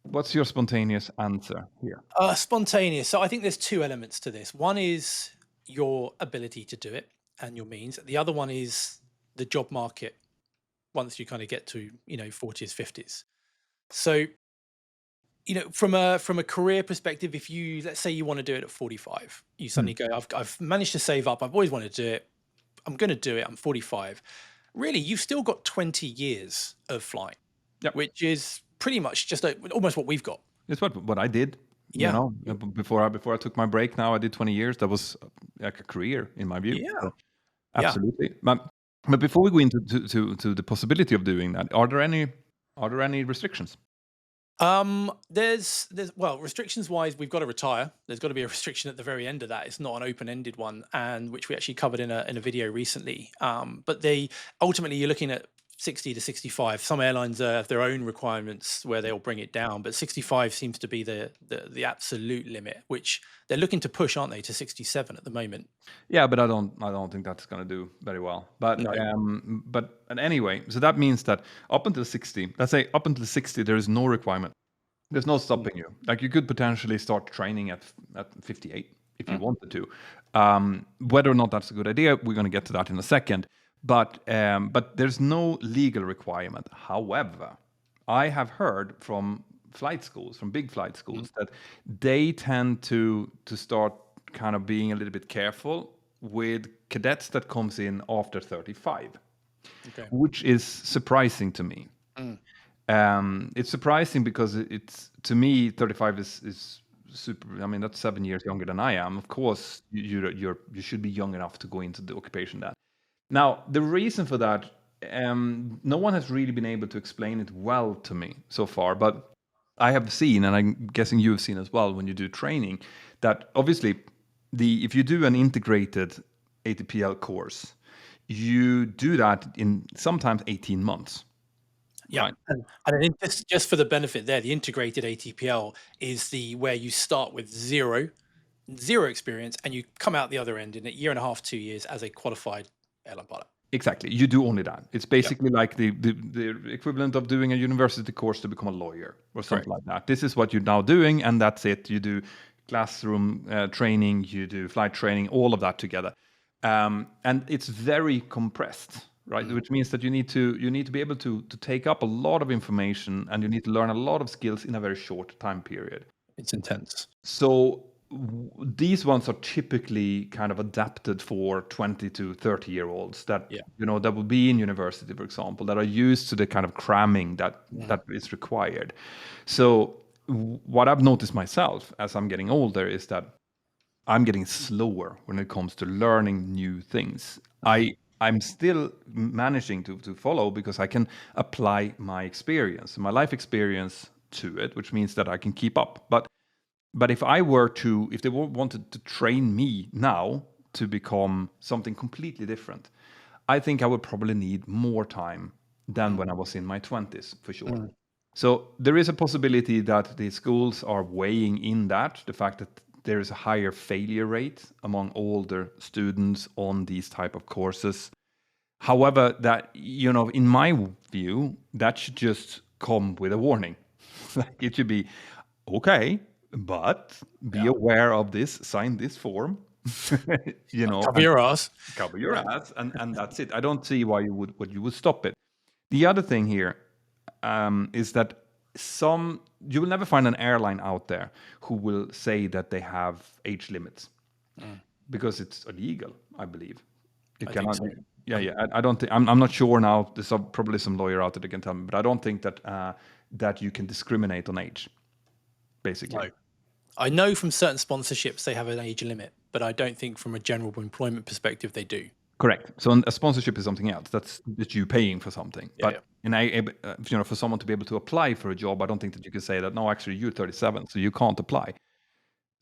what's your spontaneous answer here? Spontaneous. So I think there's two elements to this. One is your ability to do it and your means. The other one is the job market once you kind of get to, 40s, 50s. So, from a career perspective, if you, let's say you want to do it at 45, you suddenly go, I've managed to save up. I've always wanted to do it. I'm going to do it. I'm 45. Really, you've still got 20 years of flying, Yep. which is pretty much just almost what we've got. It's what I did. Yeah. Before I took my break. Now I did 20 years. That was like a career in my view. Yeah. So, Yeah. absolutely. But before we go into to the possibility of doing that, are there any restrictions? There's well, restrictions wise, we've got to retire. There's got to be a restriction at the very end of that. It's not an open-ended one, and which we actually covered in a video recently. But ultimately you're looking at 60 to 65. Some airlines have their own requirements where they'll bring it down, but 65 seems to be the absolute limit, which they're looking to push, aren't they, to 67 at the moment? Yeah, but I don't think that's going to do very well. But No. but anyway, so that means that up until 60, let's say up until 60, there is no requirement. There's no stopping you. Like you could potentially start training at 58 if you wanted to. Whether or not that's a good idea, we're going to get to that in a second. But there's no legal requirement. However, I have heard from flight schools, from big flight schools, that they tend to start kind of being a little bit careful with cadets that comes in after 35, Okay. which is surprising to me. Mm. It's surprising because it's, to me, 35 is super. I mean, that's 7 years younger than I am. Of course, you should be young enough to go into the occupation then. Now, the reason for that, no one has really been able to explain it well to me so far, but I have seen, and I'm guessing you've seen as well when you do training, that obviously if you do an integrated ATPL course, you do that in sometimes 18 months, Yep. right? And I think just for the benefit there, the integrated ATPL is where you start with zero experience, and you come out the other end in a year and a half, 2 years as a qualified airline pilot. Exactly. You do only that. It's Yep. basically like the equivalent of doing a university course to become a lawyer or something Correct. like that. This is what you're now doing, and that's it. You do classroom training, you do flight training, all of that together, and it's very compressed, right? Which means that you need to be able to take up a lot of information, and you need to learn a lot of skills in a very short time period. It's intense. So these ones are typically kind of adapted for 20 to 30-year-olds that Yeah. that will be in university, for example, that are used to the kind of cramming that is required. So what I've noticed myself as I'm getting older is that I'm getting slower when it comes to learning new things. I'm still managing to follow because I can apply my experience, my life experience to it, which means that I can keep up. But if they wanted to train me now to become something completely different, I think I would probably need more time than when I was in my 20s, for sure. So there is a possibility that the schools are weighing in that, the fact that there is a higher failure rate among older students on these type of courses. However, that, in my view, that should just come with a warning. Like, it should be, okay, but be Yeah. aware of this, sign this form, Cover and your ass. cover your Yeah. ass, and that's it. I don't see why you would stop it. The other thing here is that you will never find an airline out there who will say that they have age limits because it's illegal, I believe. You I think cannot. so. Yeah, yeah. I don't think. I'm not sure now. There's probably some lawyer out there that can tell me, but I don't think that you can discriminate on age, basically. No. I know from certain sponsorships they have an age limit, but I don't think from a general employment perspective they do. Correct. So a sponsorship is something else. That's you paying for something. Yeah, But for someone to be able to apply for a job, I don't think that you can say that. No, actually, you're 37, so you can't apply.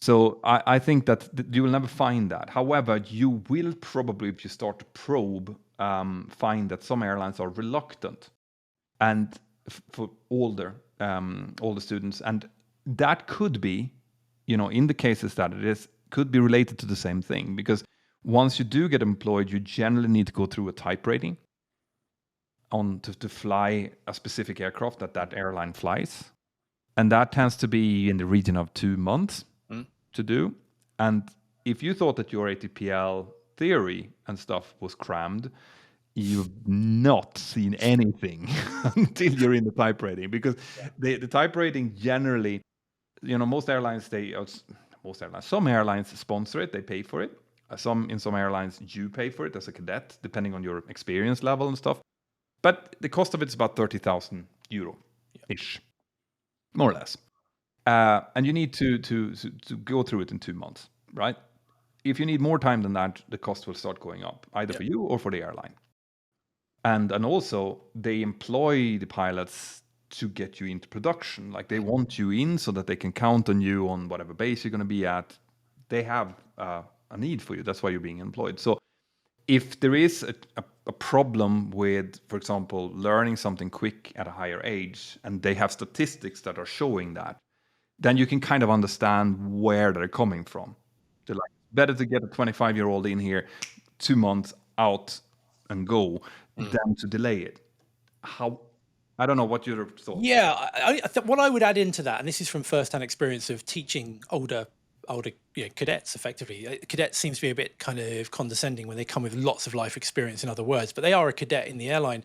So I think that you will never find that. However, you will probably, if you start to probe, find that some airlines are reluctant, and for older students, and that could be, in the cases that it is, could be related to the same thing, because once you do get employed, you generally need to go through a type rating to fly a specific aircraft that airline flies, and that tends to be in the region of 2 months to do. And if you thought that your ATPL theory and stuff was crammed, you've not seen anything until you're in the type rating, because the type rating generally, most airlines, some airlines sponsor it, they pay for it. In some airlines you pay for it as a cadet, depending on your experience level and stuff. But the cost of it is about 30,000 euro ish, more or less. And you need to go through it in 2 months, right? If you need more time than that, the cost will start going up, either for you or for the airline. And also, they employ the pilots to get you into production. Like, they want you in so that they can count on you on whatever base you're going to be at. They have a need for you. That's why you're being employed. So if there is a problem with, for example, learning something quick at a higher age, and they have statistics that are showing that, then you can kind of understand where they're coming from. They're like, better to get a 25-year-old in here, 2 months out and go, than to delay it. I don't know what your thoughts. Yeah, what I would add into that, and this is from first-hand experience of teaching older cadets effectively. Cadet seems to be a bit kind of condescending when they come with lots of life experience, in other words, but they are a cadet in the airline.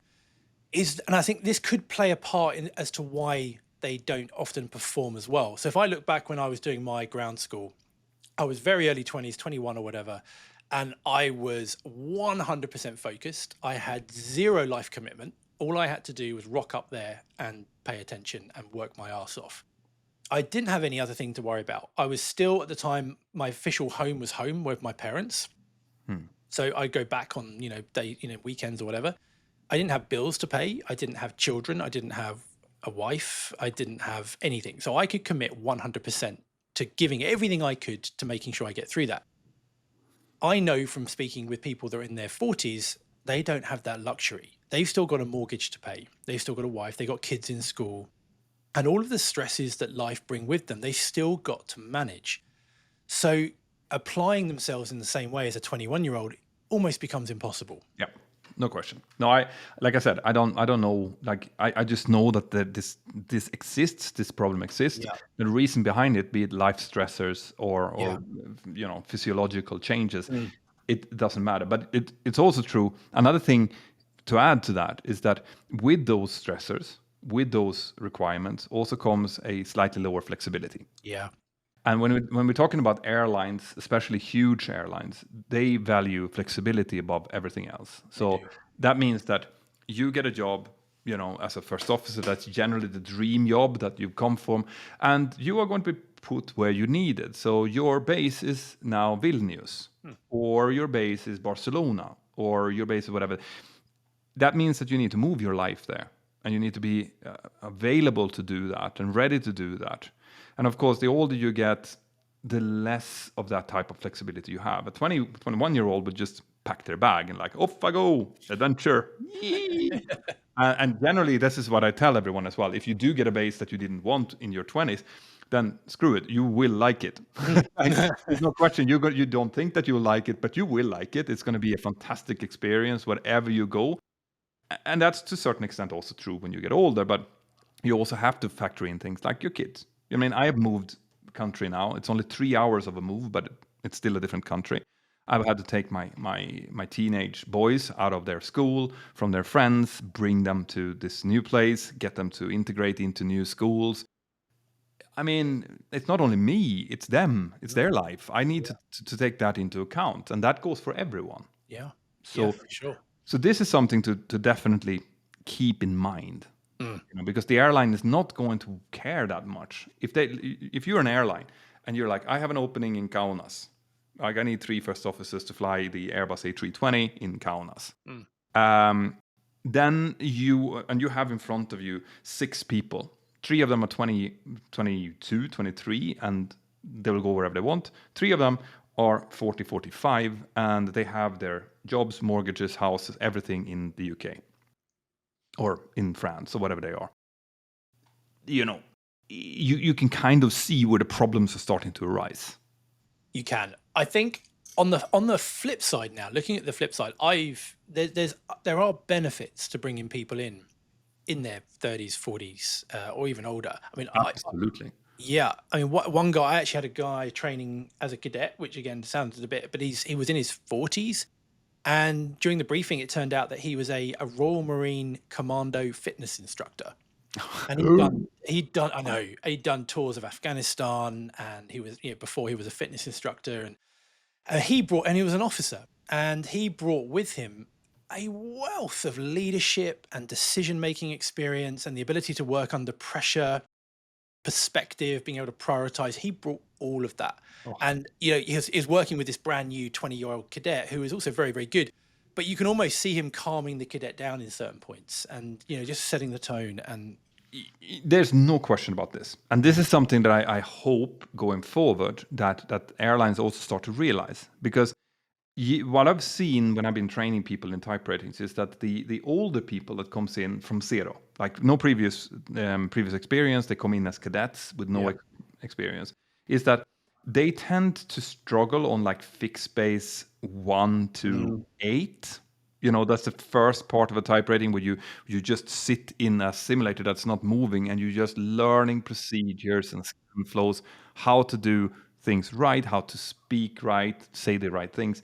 And I think this could play a part in as to why they don't often perform as well. So if I look back when I was doing my ground school, I was very early 20s, 21 or whatever, And I was 100% focused. I had zero life commitment. All I had to do was rock up there and pay attention and work my ass off. I didn't have any other thing to worry about. I was still, at the time, my official home was home with my parents. Hmm. So I'd go back on, weekends or whatever. I didn't have bills to pay. I didn't have children. I didn't have a wife. I didn't have anything. So I could commit 100% to giving everything I could to making sure I get through that. I know from speaking with people that are in their 40s, they don't have that luxury. They've still got a mortgage to pay. They've still got a wife. They've got kids in school. And all of the stresses that life bring with them, they still got to manage. So applying themselves in the same way as a 21-year-old almost becomes impossible. Yeah, no question. No, like I said, I don't know. Like I just know that this exists. This problem exists. Yeah. The reason behind it, be it life stressors or Yeah. physiological changes, Mm. it doesn't matter. But it's also true. Another thing to add to that is that with those stressors, with those requirements, also comes a slightly lower flexibility. Yeah. And when we're talking about airlines, especially huge airlines, they value flexibility above everything else. They So do. that means that you get a job, as a first officer, that's generally the dream job that you've come from, and you are going to be put where you need it. So your base is now Vilnius, or your base is Barcelona, or your base is whatever. That means that you need to move your life there, and you need to be available to do that and ready to do that. And of course, the older you get, the less of that type of flexibility you have. A 21-year-old would just pack their bag and like, off I go, adventure. Yee. And generally, this is what I tell everyone as well. If you do get a base that you didn't want in your 20s, then screw it. You will like it. There's no question. You don't think that you will like it, but you will like it. It's going to be a fantastic experience wherever you go. And that's to a certain extent also true when you get older, but you also have to factor in things like your kids. I mean, I have moved country now. It's only 3 hours of a move, but it's still a different country. I've had to take my teenage boys out of their school, from their friends, bring them to this new place, get them to integrate into new schools. I mean, it's not only me, it's them, it's their life. I need to take that into account, and that goes for everyone. Yeah. Yeah, So for sure. so this is something to definitely keep in mind, Mm. because the airline is not going to care that much. If you're an airline and you're like, I have an opening in Kaunas, like I need 3 first officers to fly the Airbus A320 in Kaunas. Mm. Then you have in front of you 6 people. 3 of them are 20, 22, 23, and they will go wherever they want. 3 of them are 40, 45, and they have their jobs, mortgages, houses, everything in the UK or in France or whatever they are. You can kind of see where the problems are starting to arise. You can. I think on the flip side now, looking at the flip side, there are benefits to bringing people in their 30s, 40s, or even older. I mean, Absolutely. yeah. I mean, one guy, I actually had a guy training as a cadet, which again sounded a bit, but he was in his 40s. And during the briefing, it turned out that he was a Royal Marine Commando fitness instructor. And he'd done tours of Afghanistan, and he was, before he was a fitness instructor, and he was an officer, and he brought with him a wealth of leadership and decision-making experience and the ability to work under pressure, perspective, being able to prioritize. He brought all of that. Oh. And, he's working with this brand new 20-year-old cadet who is also very, very good. But you can almost see him calming the cadet down in certain points and, just setting the tone. And there's no question about this. And this is something that I hope going forward that airlines also start to realize. Because what I've seen when I've been training people in type ratings is that the older people that comes in from zero, like no previous experience, they come in as cadets with no experience, is that they tend to struggle on like fixed base 1 to 8. That's the first part of a type rating where you just sit in a simulator that's not moving, and you're just learning procedures and flows, how to do things right, how to speak right, say the right things.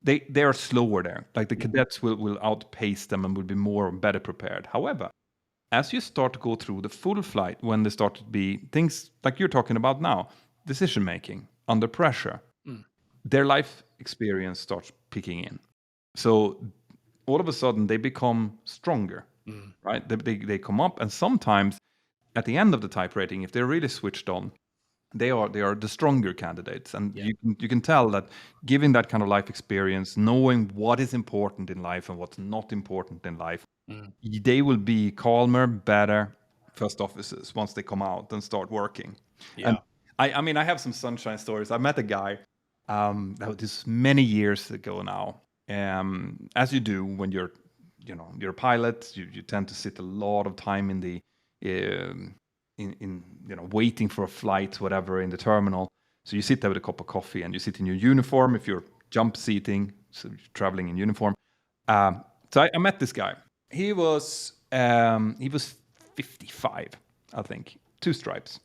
They are slower there. Like the cadets will outpace them and will be more better prepared. However, as you start to go through the full flight, when there start to be things like you're talking about now, decision making under pressure, their life experience starts picking in. So all of a sudden they become stronger, right? They come up, and sometimes at the end of the type rating, if they're really switched on, they are the stronger candidates, and Yeah. you can tell that giving that kind of life experience, knowing what is important in life and what's not important in life, they will be calmer, better first officers once they come out and start working. And Yeah. I mean, I have some sunshine stories. I met a guy that was many years ago now. As you do when you're a pilot, you tend to sit a lot of time in the in waiting for a flight, whatever, in the terminal. So you sit there with a cup of coffee and you sit in your uniform if you're jump seating, so you're traveling in uniform. So I met this guy. He was 55, I think, two stripes.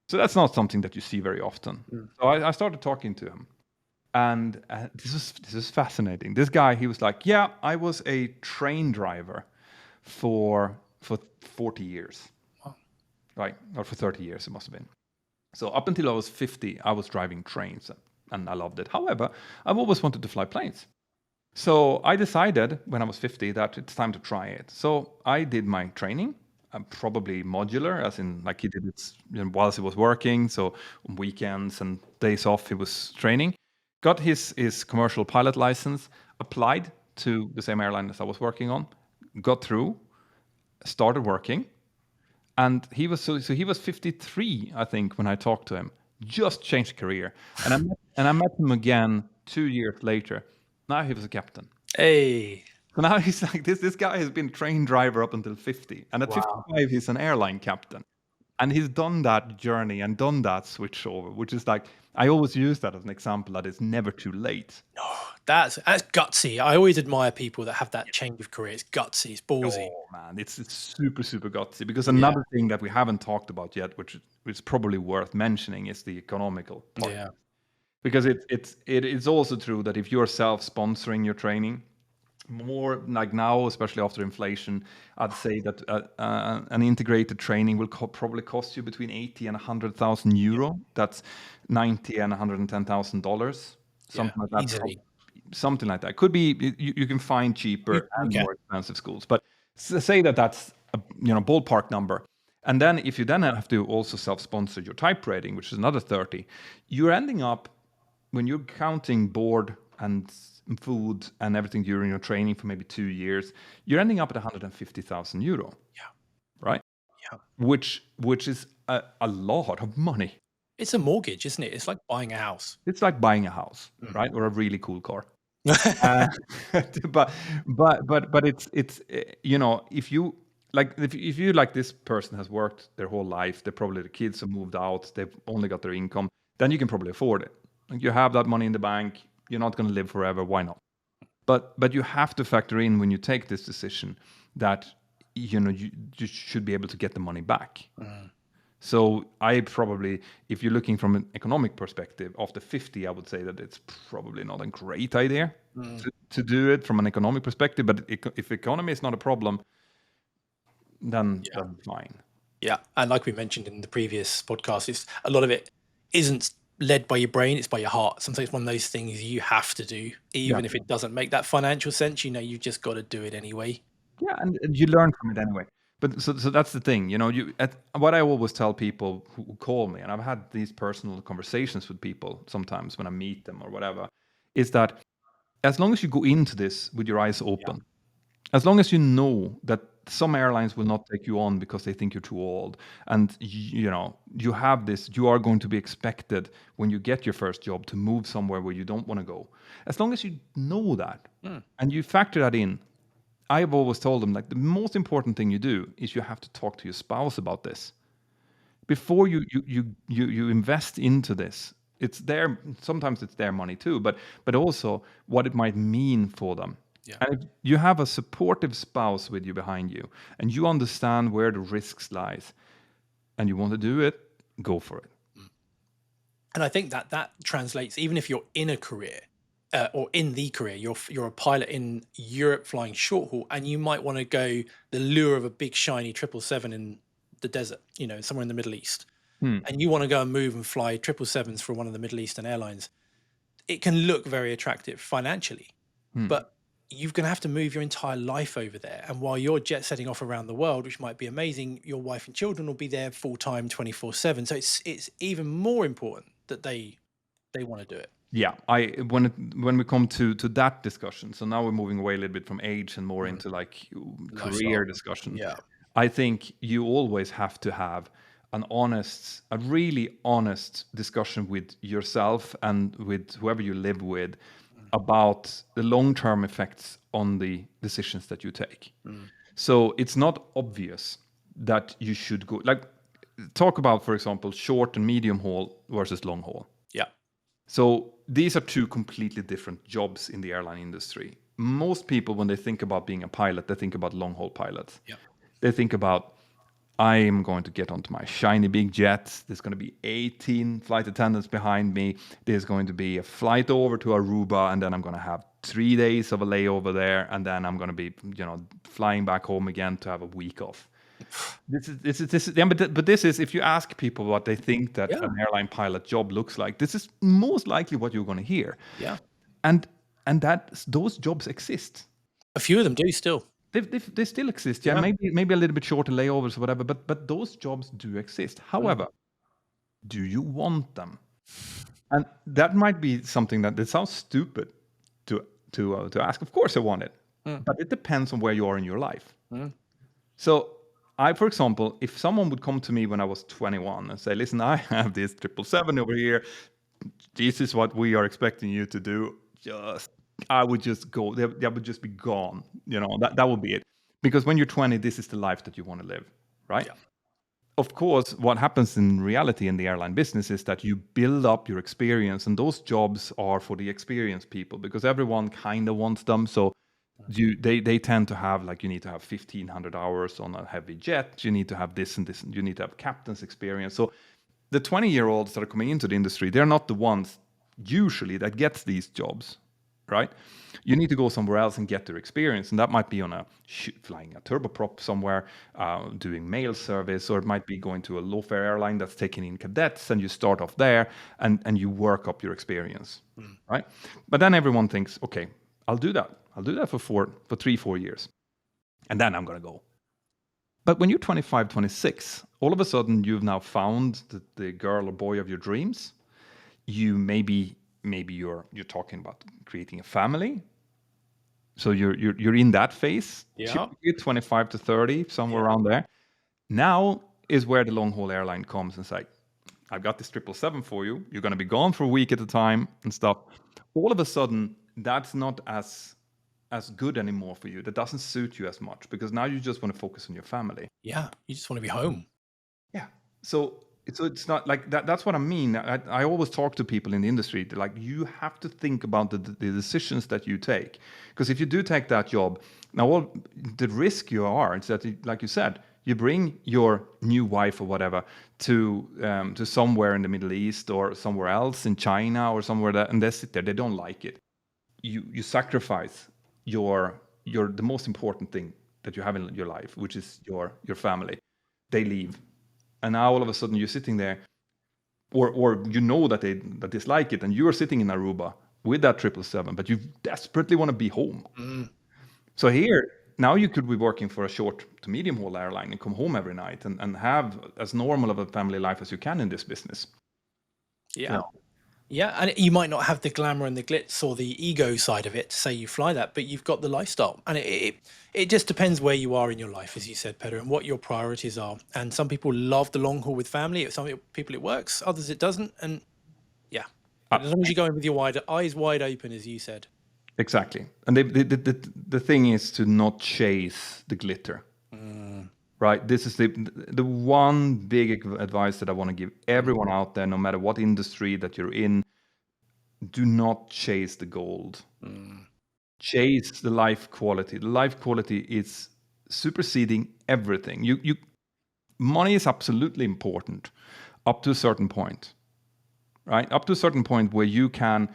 So that's not something that you see very often. So I started talking to him, and this is fascinating. This guy, he was like, "Yeah, I was a train driver for 40 years, right, or for 30 years it must have been. So up until I was 50, I was driving trains, and I loved it. However, I've always wanted to fly planes. So I decided when I was 50 that it's time to try it. So I did my training, probably modular, as in like he did it whilst he was working. So on weekends and days off, he was training. Got his commercial pilot license, applied to the same airline as I was working on, got through, started working, and he was 53, I think, when I talked to him. Just changed career, and I met him again 2 years later. Now he was a captain. Hey. So now he's like this guy has been a train driver up until 50, and at Wow. 55 he's an airline captain, and he's done that journey and done that switch over, which is like I always use that as an example that it's never too late. That's gutsy. I always admire people that have that change of career. It's gutsy. It's ballsy. Oh man, it's super super gutsy. Because Yeah. another thing that we haven't talked about yet, which is probably worth mentioning, is the economical part. Yeah. Because it is also true that if you're self-sponsoring your training, more like now, especially after inflation, I'd say that an integrated training will probably cost you between 80 and 100,000 euro. That's 90 and 110,000 dollars, Yeah. something like that. Easily. Something like that. Could be you can find cheaper You and can. more expensive schools, but say that that's a ballpark number. And then if you then have to also self-sponsor your type rating, which is another 30, you're ending up, when you're counting board and food and everything during your training for maybe 2 years, you're ending up at 150,000 euro, Yeah. right? Yeah. Which is a lot of money. It's a mortgage, isn't it? It's like buying a house. It's like buying a house, right? Or a really cool car. Uh, but it's if you like if you like this person has worked their whole life, they probably the kids have moved out, they've only got their income, then you can probably afford it. Like you have that money in the bank, you're not going to live forever, why not? But you have to factor in when you take this decision that you should be able to get the money back. So I probably, if you're looking from an economic perspective, after 50, I would say that it's probably not a great idea to do it from an economic perspective. But if economy is not a problem, then Yeah. that's fine. Yeah. And like we mentioned in the previous podcast, it's a lot of it isn't led by your brain, it's by your heart. Sometimes it's one of those things you have to do, even if it doesn't make that financial sense. You've just got to do it anyway. Yeah, and you learn from it anyway. But so that's the thing, what I always tell people who call me, and I've had these personal conversations with people sometimes when I meet them or whatever, is that as long as you go into this with your eyes open, as long as you know that some airlines will not take you on because they think you're too old, and you have this, you are going to be expected when you get your first job to move somewhere where you don't want to go. As long as you know that and you factor that in, I've always told them, like, the most important thing you do is you have to talk to your spouse about this before you invest into this. It's their, sometimes it's their money too, but also what it might mean for them. Yeah. And if you have a supportive spouse with you behind you, and you understand where the risks lies, and you want to do it, go for it. And I think that translates, even if you're in a career or in the career, you're a pilot in Europe flying short haul, and you might want to go the lure of a big shiny 777 in the desert, somewhere in the Middle East, and you want to go and move and fly 777s for one of the Middle Eastern airlines. it can look very attractive financially, but you're going to have to move your entire life over there. And while you're jet setting off around the world, which might be amazing, your wife and children will be there full time, 24/7. So it's even more important that they want to do it. Yeah, when we come to that discussion, so now we're moving away a little bit from age and more into like career Lifestyle. discussion. Yeah. I think you always have to have a really honest discussion with yourself and with whoever you live with about the long-term effects on the decisions that you take. So it's not obvious that you should go like talk about, for example, short and medium haul versus long haul. Yeah. So these are two completely different jobs in the airline industry. Most people, when they think about being a pilot, they think about long haul pilots. Yeah. They think about, I am going to get onto my shiny big jet. There's going to be 18 flight attendants behind me. There's going to be a flight over to Aruba, and then I'm going to have 3 days of a layover there, and then I'm going to be, flying back home again to have a week off. This is yeah, but this is, if you ask people what they think that Yeah. an airline pilot job looks like, this is most likely what you're going to hear. Yeah. And that those jobs exist. A few of them do still. They still exist. Yeah, maybe a little bit shorter layovers or whatever, but those jobs do exist. However, do you want them? And that might be something that it sounds stupid to ask. Of course, I want it, but it depends on where you are in your life. So I, for example, if someone would come to me when I was 21 and say, listen, I have this 777 over here. This is what we are expecting you to do. I would just go. They would just be gone. That would be it. Because when you're 20, this is the life that you want to live, right? Yeah. Of course, what happens in reality in the airline business is that you build up your experience, and those jobs are for the experienced people because everyone kind of wants them. So they tend to have, like, you need to have 1,500 hours on a heavy jet. You need to have this and this, and you need to have captain's experience. So the 20-year-olds that are coming into the industry, they're not the ones usually that gets these jobs, right? You need to go somewhere else and get their experience, and that might be on flying a turboprop somewhere, doing mail service, or it might be going to a low-fare airline that's taking in cadets, and you start off there and you work up your experience, right? But then everyone thinks, okay, I'll do that. I'll do that for 3-4 years, and then I'm going to go. But when you're 25, 26, all of a sudden you've now found the girl or boy of your dreams. You maybe you're talking about creating a family. So you're in that phase. Yeah. Typically 25 to 30, somewhere around there. Now is where the long haul airline comes and say, I've got this 777 for you. You're going to be gone for a week at a time and stuff. All of a sudden, that's not as good anymore for you. That doesn't suit you as much because now you just want to focus on your family. Yeah. You just want to be home. Yeah. So it's not like that. That's what I mean. I always talk to people in the industry. Like, you have to think about the decisions that you take, because if you do take that job, now the risk you are is that, like you said, you bring your new wife or whatever to somewhere in the Middle East or somewhere else in China or somewhere and they sit there. They don't like it. You sacrifice the most important thing that you have in your life, which is your family. They leave. And now all of a sudden you're sitting there, or that they dislike it, and you're sitting in Aruba with that 777, but you desperately want to be home. So here, now you could be working for a short to medium haul airline and come home every night and have as normal of a family life as you can in this business. Yeah. Yeah, and you might not have the glamour and the glitz or the ego side of it to say you fly that, but you've got the lifestyle. And it just depends where you are in your life, as you said, Peter, and what your priorities are. And some people love the long haul with family. Some people it works, others it doesn't. And yeah, but as long as you go in with your eyes wide open, as you said. Exactly. And the thing is to not chase the glitter. Right. This is the one big advice that I want to give everyone out there, no matter what industry that you're in. Do not chase the gold. Chase the life quality. The life quality is superseding everything. Money is absolutely important up to a certain point, right? Up to a certain point where you can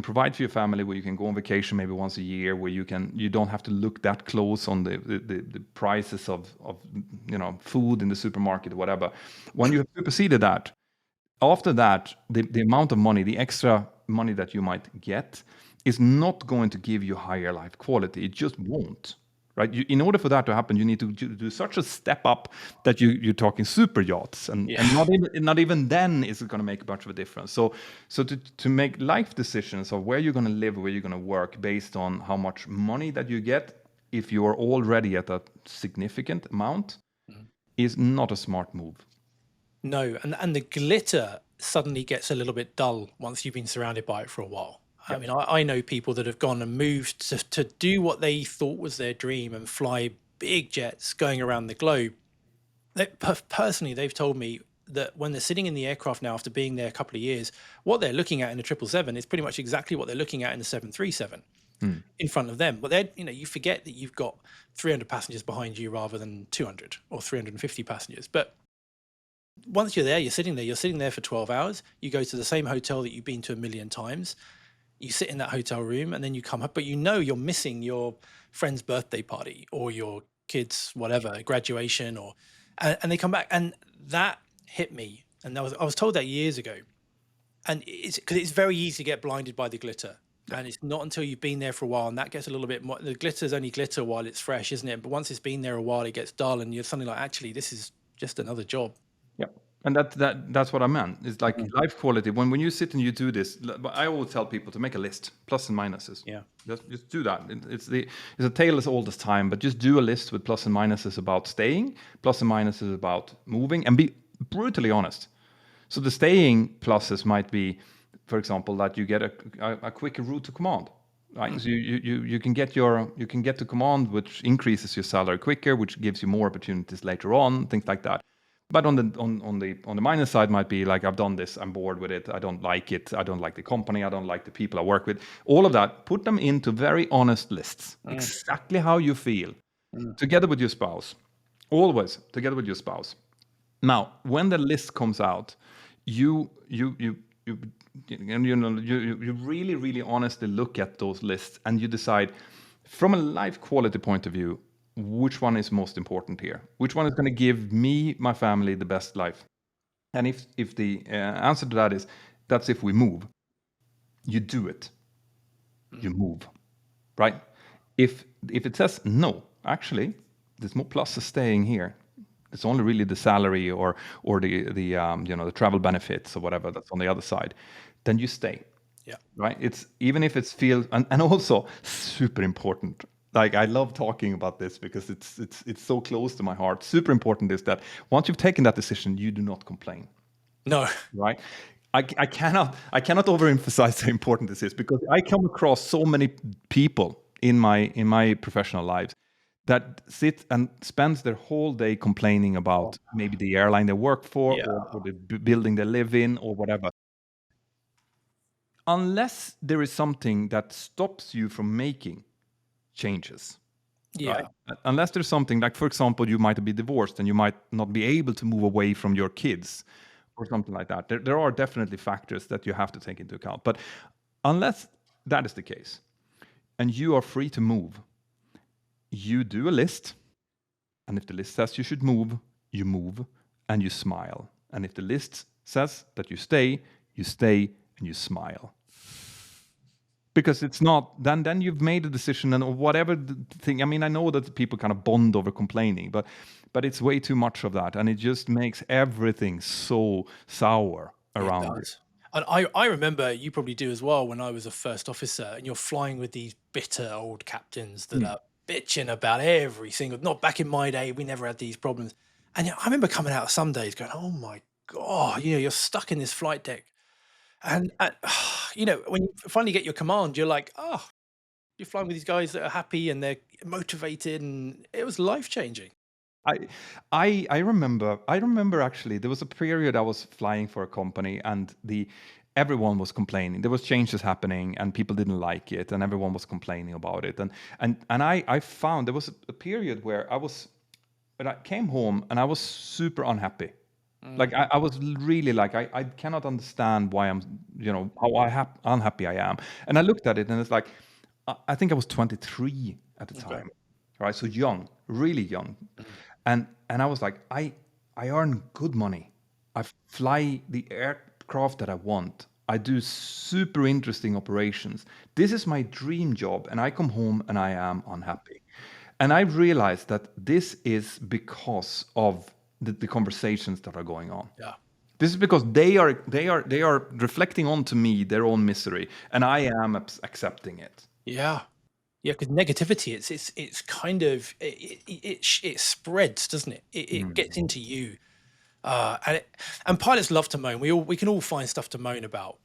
provide for your family, where you can go on vacation maybe once a year, where you don't have to look that close on the prices of food in the supermarket or whatever. When you have superseded that, after that, the amount of money, the extra money that you might get is not going to give you higher life quality. It just won't. Right? In order for that to happen, you need to do such a step up that you're talking super yachts, and Yeah. not even then is it going to make much of a difference. So to make life decisions of where you're going to live, where you're going to work, based on how much money that you get, if you are already at a significant amount, is not a smart move. No, and the glitter suddenly gets a little bit dull once you've been surrounded by it for a while. I mean, I know people that have gone and moved to do what they thought was their dream and fly big jets going around the globe. Personally, they've told me that when they're sitting in the aircraft now after being there a couple of years, what they're looking at in a 777 is pretty much exactly what they're looking at in the 737 in front of them. But then, you forget that you've got 300 passengers behind you rather than 200 or 350 passengers. But once you're there, you're sitting there for 12 hours. You go to the same hotel that you've been to a million times. You sit in that hotel room and then you come up, but you're missing your friend's birthday party or your kids, whatever, graduation, and they come back. And that hit me. And I was told that years ago. And it's because it's very easy to get blinded by the glitter. And it's not until you've been there for a while, and that gets a little bit more. The glitter's only glitter while it's fresh, isn't it? But once it's been there a while, it gets dull, and you're suddenly like, actually, this is just another job. Yeah, and that's what I meant. It's like life quality. When you sit and you do this, I always tell people to make a list, plus and minuses. Yeah. Just do that. It's a tale as old as time, but just do a list with plus and minuses about staying, plus and minuses about moving, and be brutally honest. So the staying pluses might be, for example, that you get a quicker route to command. Right? So you can get to command, which increases your salary quicker, which gives you more opportunities later on, things like that. But on the minus side might be like, I've done this, I'm bored with it, I don't like it, I don't like the company, I don't like the people I work with. All of that, put them into very honest lists, exactly how you feel, together with your spouse, always together with your spouse. Now, when the list comes out, you really honestly look at those lists and you decide, from a life quality point of view, which one is most important here? Which one is going to give me, my family, the best life? And if the answer to that is, that's if we move, you do it. You move, right? If it says no, actually, there's more pluses staying here. It's only really the salary or the travel benefits or whatever that's on the other side. Then you stay. Yeah. Right. It's even if it feels and also super important. Like, I love talking about this because it's so close to my heart. Super important is that once you've taken that decision, you do not complain. No. Right. I cannot overemphasize how important this is, because I come across so many people in my professional lives that sit and spends their whole day complaining about maybe the airline they work for, Yeah. or the building they live in, or whatever. Unless there is something that stops you from making changes. Yeah. Right? Unless there's something like, for example, you might be divorced and you might not be able to move away from your kids or something like that. There are definitely factors that you have to take into account. But unless that is the case and you are free to move, you do a list. And if the list says you should move, you move and you smile. And if the list says that you stay and you smile. Because it's not, then you've made a decision, and whatever the thing. I mean, I know that people kind of bond over complaining, but it's way too much of that, and it just makes everything so sour around it. Does. And I remember, you probably do as well, when I was a first officer and you're flying with these bitter old captains that are bitching about every single, not back in my day, we never had these problems. And I remember coming out some days going, oh my God, you're stuck in this flight deck. And when you finally get your command, you're like, oh, you're flying with these guys that are happy and they're motivated, and it was life changing. I remember actually there was a period I was flying for a company, and everyone was complaining. There was changes happening and people didn't like it, and everyone was complaining about it. And I found there was a period where when I came home and I was super unhappy. Like, I was really like, I cannot understand why I'm, how unhappy I am. And I looked at it and it's like, I think I was 23 at the time, right? So young, really young. And I was like, I earn good money. I fly the aircraft that I want. I do super interesting operations. This is my dream job, and I come home and I am unhappy. And I realized that this is because of the conversations that are going on. Yeah. This is because they are reflecting onto me their own misery, and I am accepting it. Yeah. Yeah, because negativity, it's kind of it spreads, doesn't it? It gets into you, and pilots love to moan. We can all find stuff to moan about.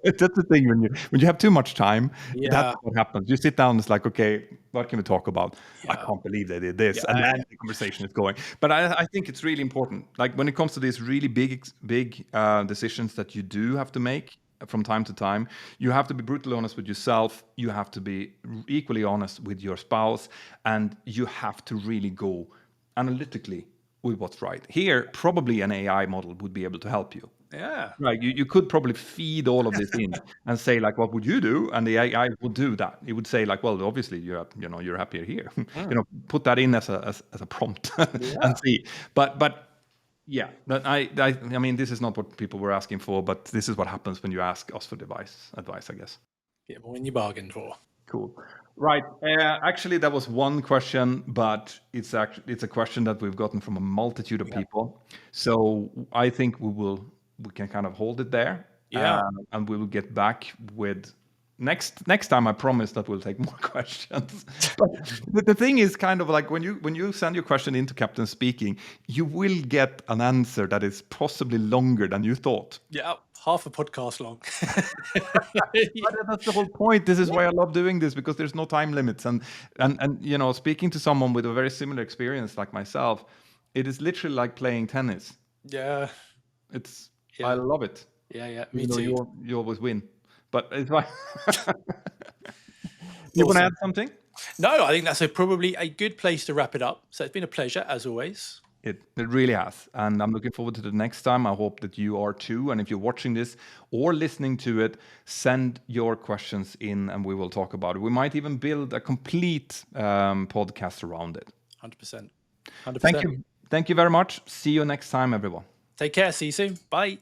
That's the thing when you have too much time, that's Yeah, what happens. You sit down, it's like, okay, what can we talk about? I yeah, can't believe they did this, yeah, and then the conversation is going. But I think it's really important. Like when it comes to these really big decisions that you do have to make from time to time, you have to be brutally honest with yourself. You have to be equally honest with your spouse, and you have to really go analytically with what's right. Here, probably an AI model would be able to help you. yeah, Right. You could probably feed all of this in and say like, what would you do? And the AI would do that. It would say like, well, obviously you're happier here. mm, Put that in as a prompt yeah. and see. But yeah, that I mean, this is not what people were asking for, but this is what happens when you ask us for advice, I guess. Get more than you bargained for. Cool. Right. Actually, that was one question, but it's a question that we've gotten from a multitude of Yeah, people. So I think we can kind of hold it there, yeah, and we will get back with next time. I promise that we'll take more questions. But the thing is, kind of like when you send your question into Captain Speaking, you will get an answer that is possibly longer than you thought. yeah. Half a podcast long. But that's the whole point. This is why I love doing this, because there's no time limits. And speaking to someone with a very similar experience like myself, it is literally like playing tennis. Yeah, I yeah, love it, yeah, yeah. Me even though too. you always win. But it's fine. You want to Awesome. add something? No, I think that's probably a good place to wrap it up. So it's been a pleasure as always. It really has. And I'm looking forward to the next time. I hope that you are too. And if you're watching this or listening to it, send your questions in and we will talk about it. We might even build a complete podcast around it. 100%. Thank 100%. you. Thank you very much. See you next time, everyone. Take care. See you soon. Bye.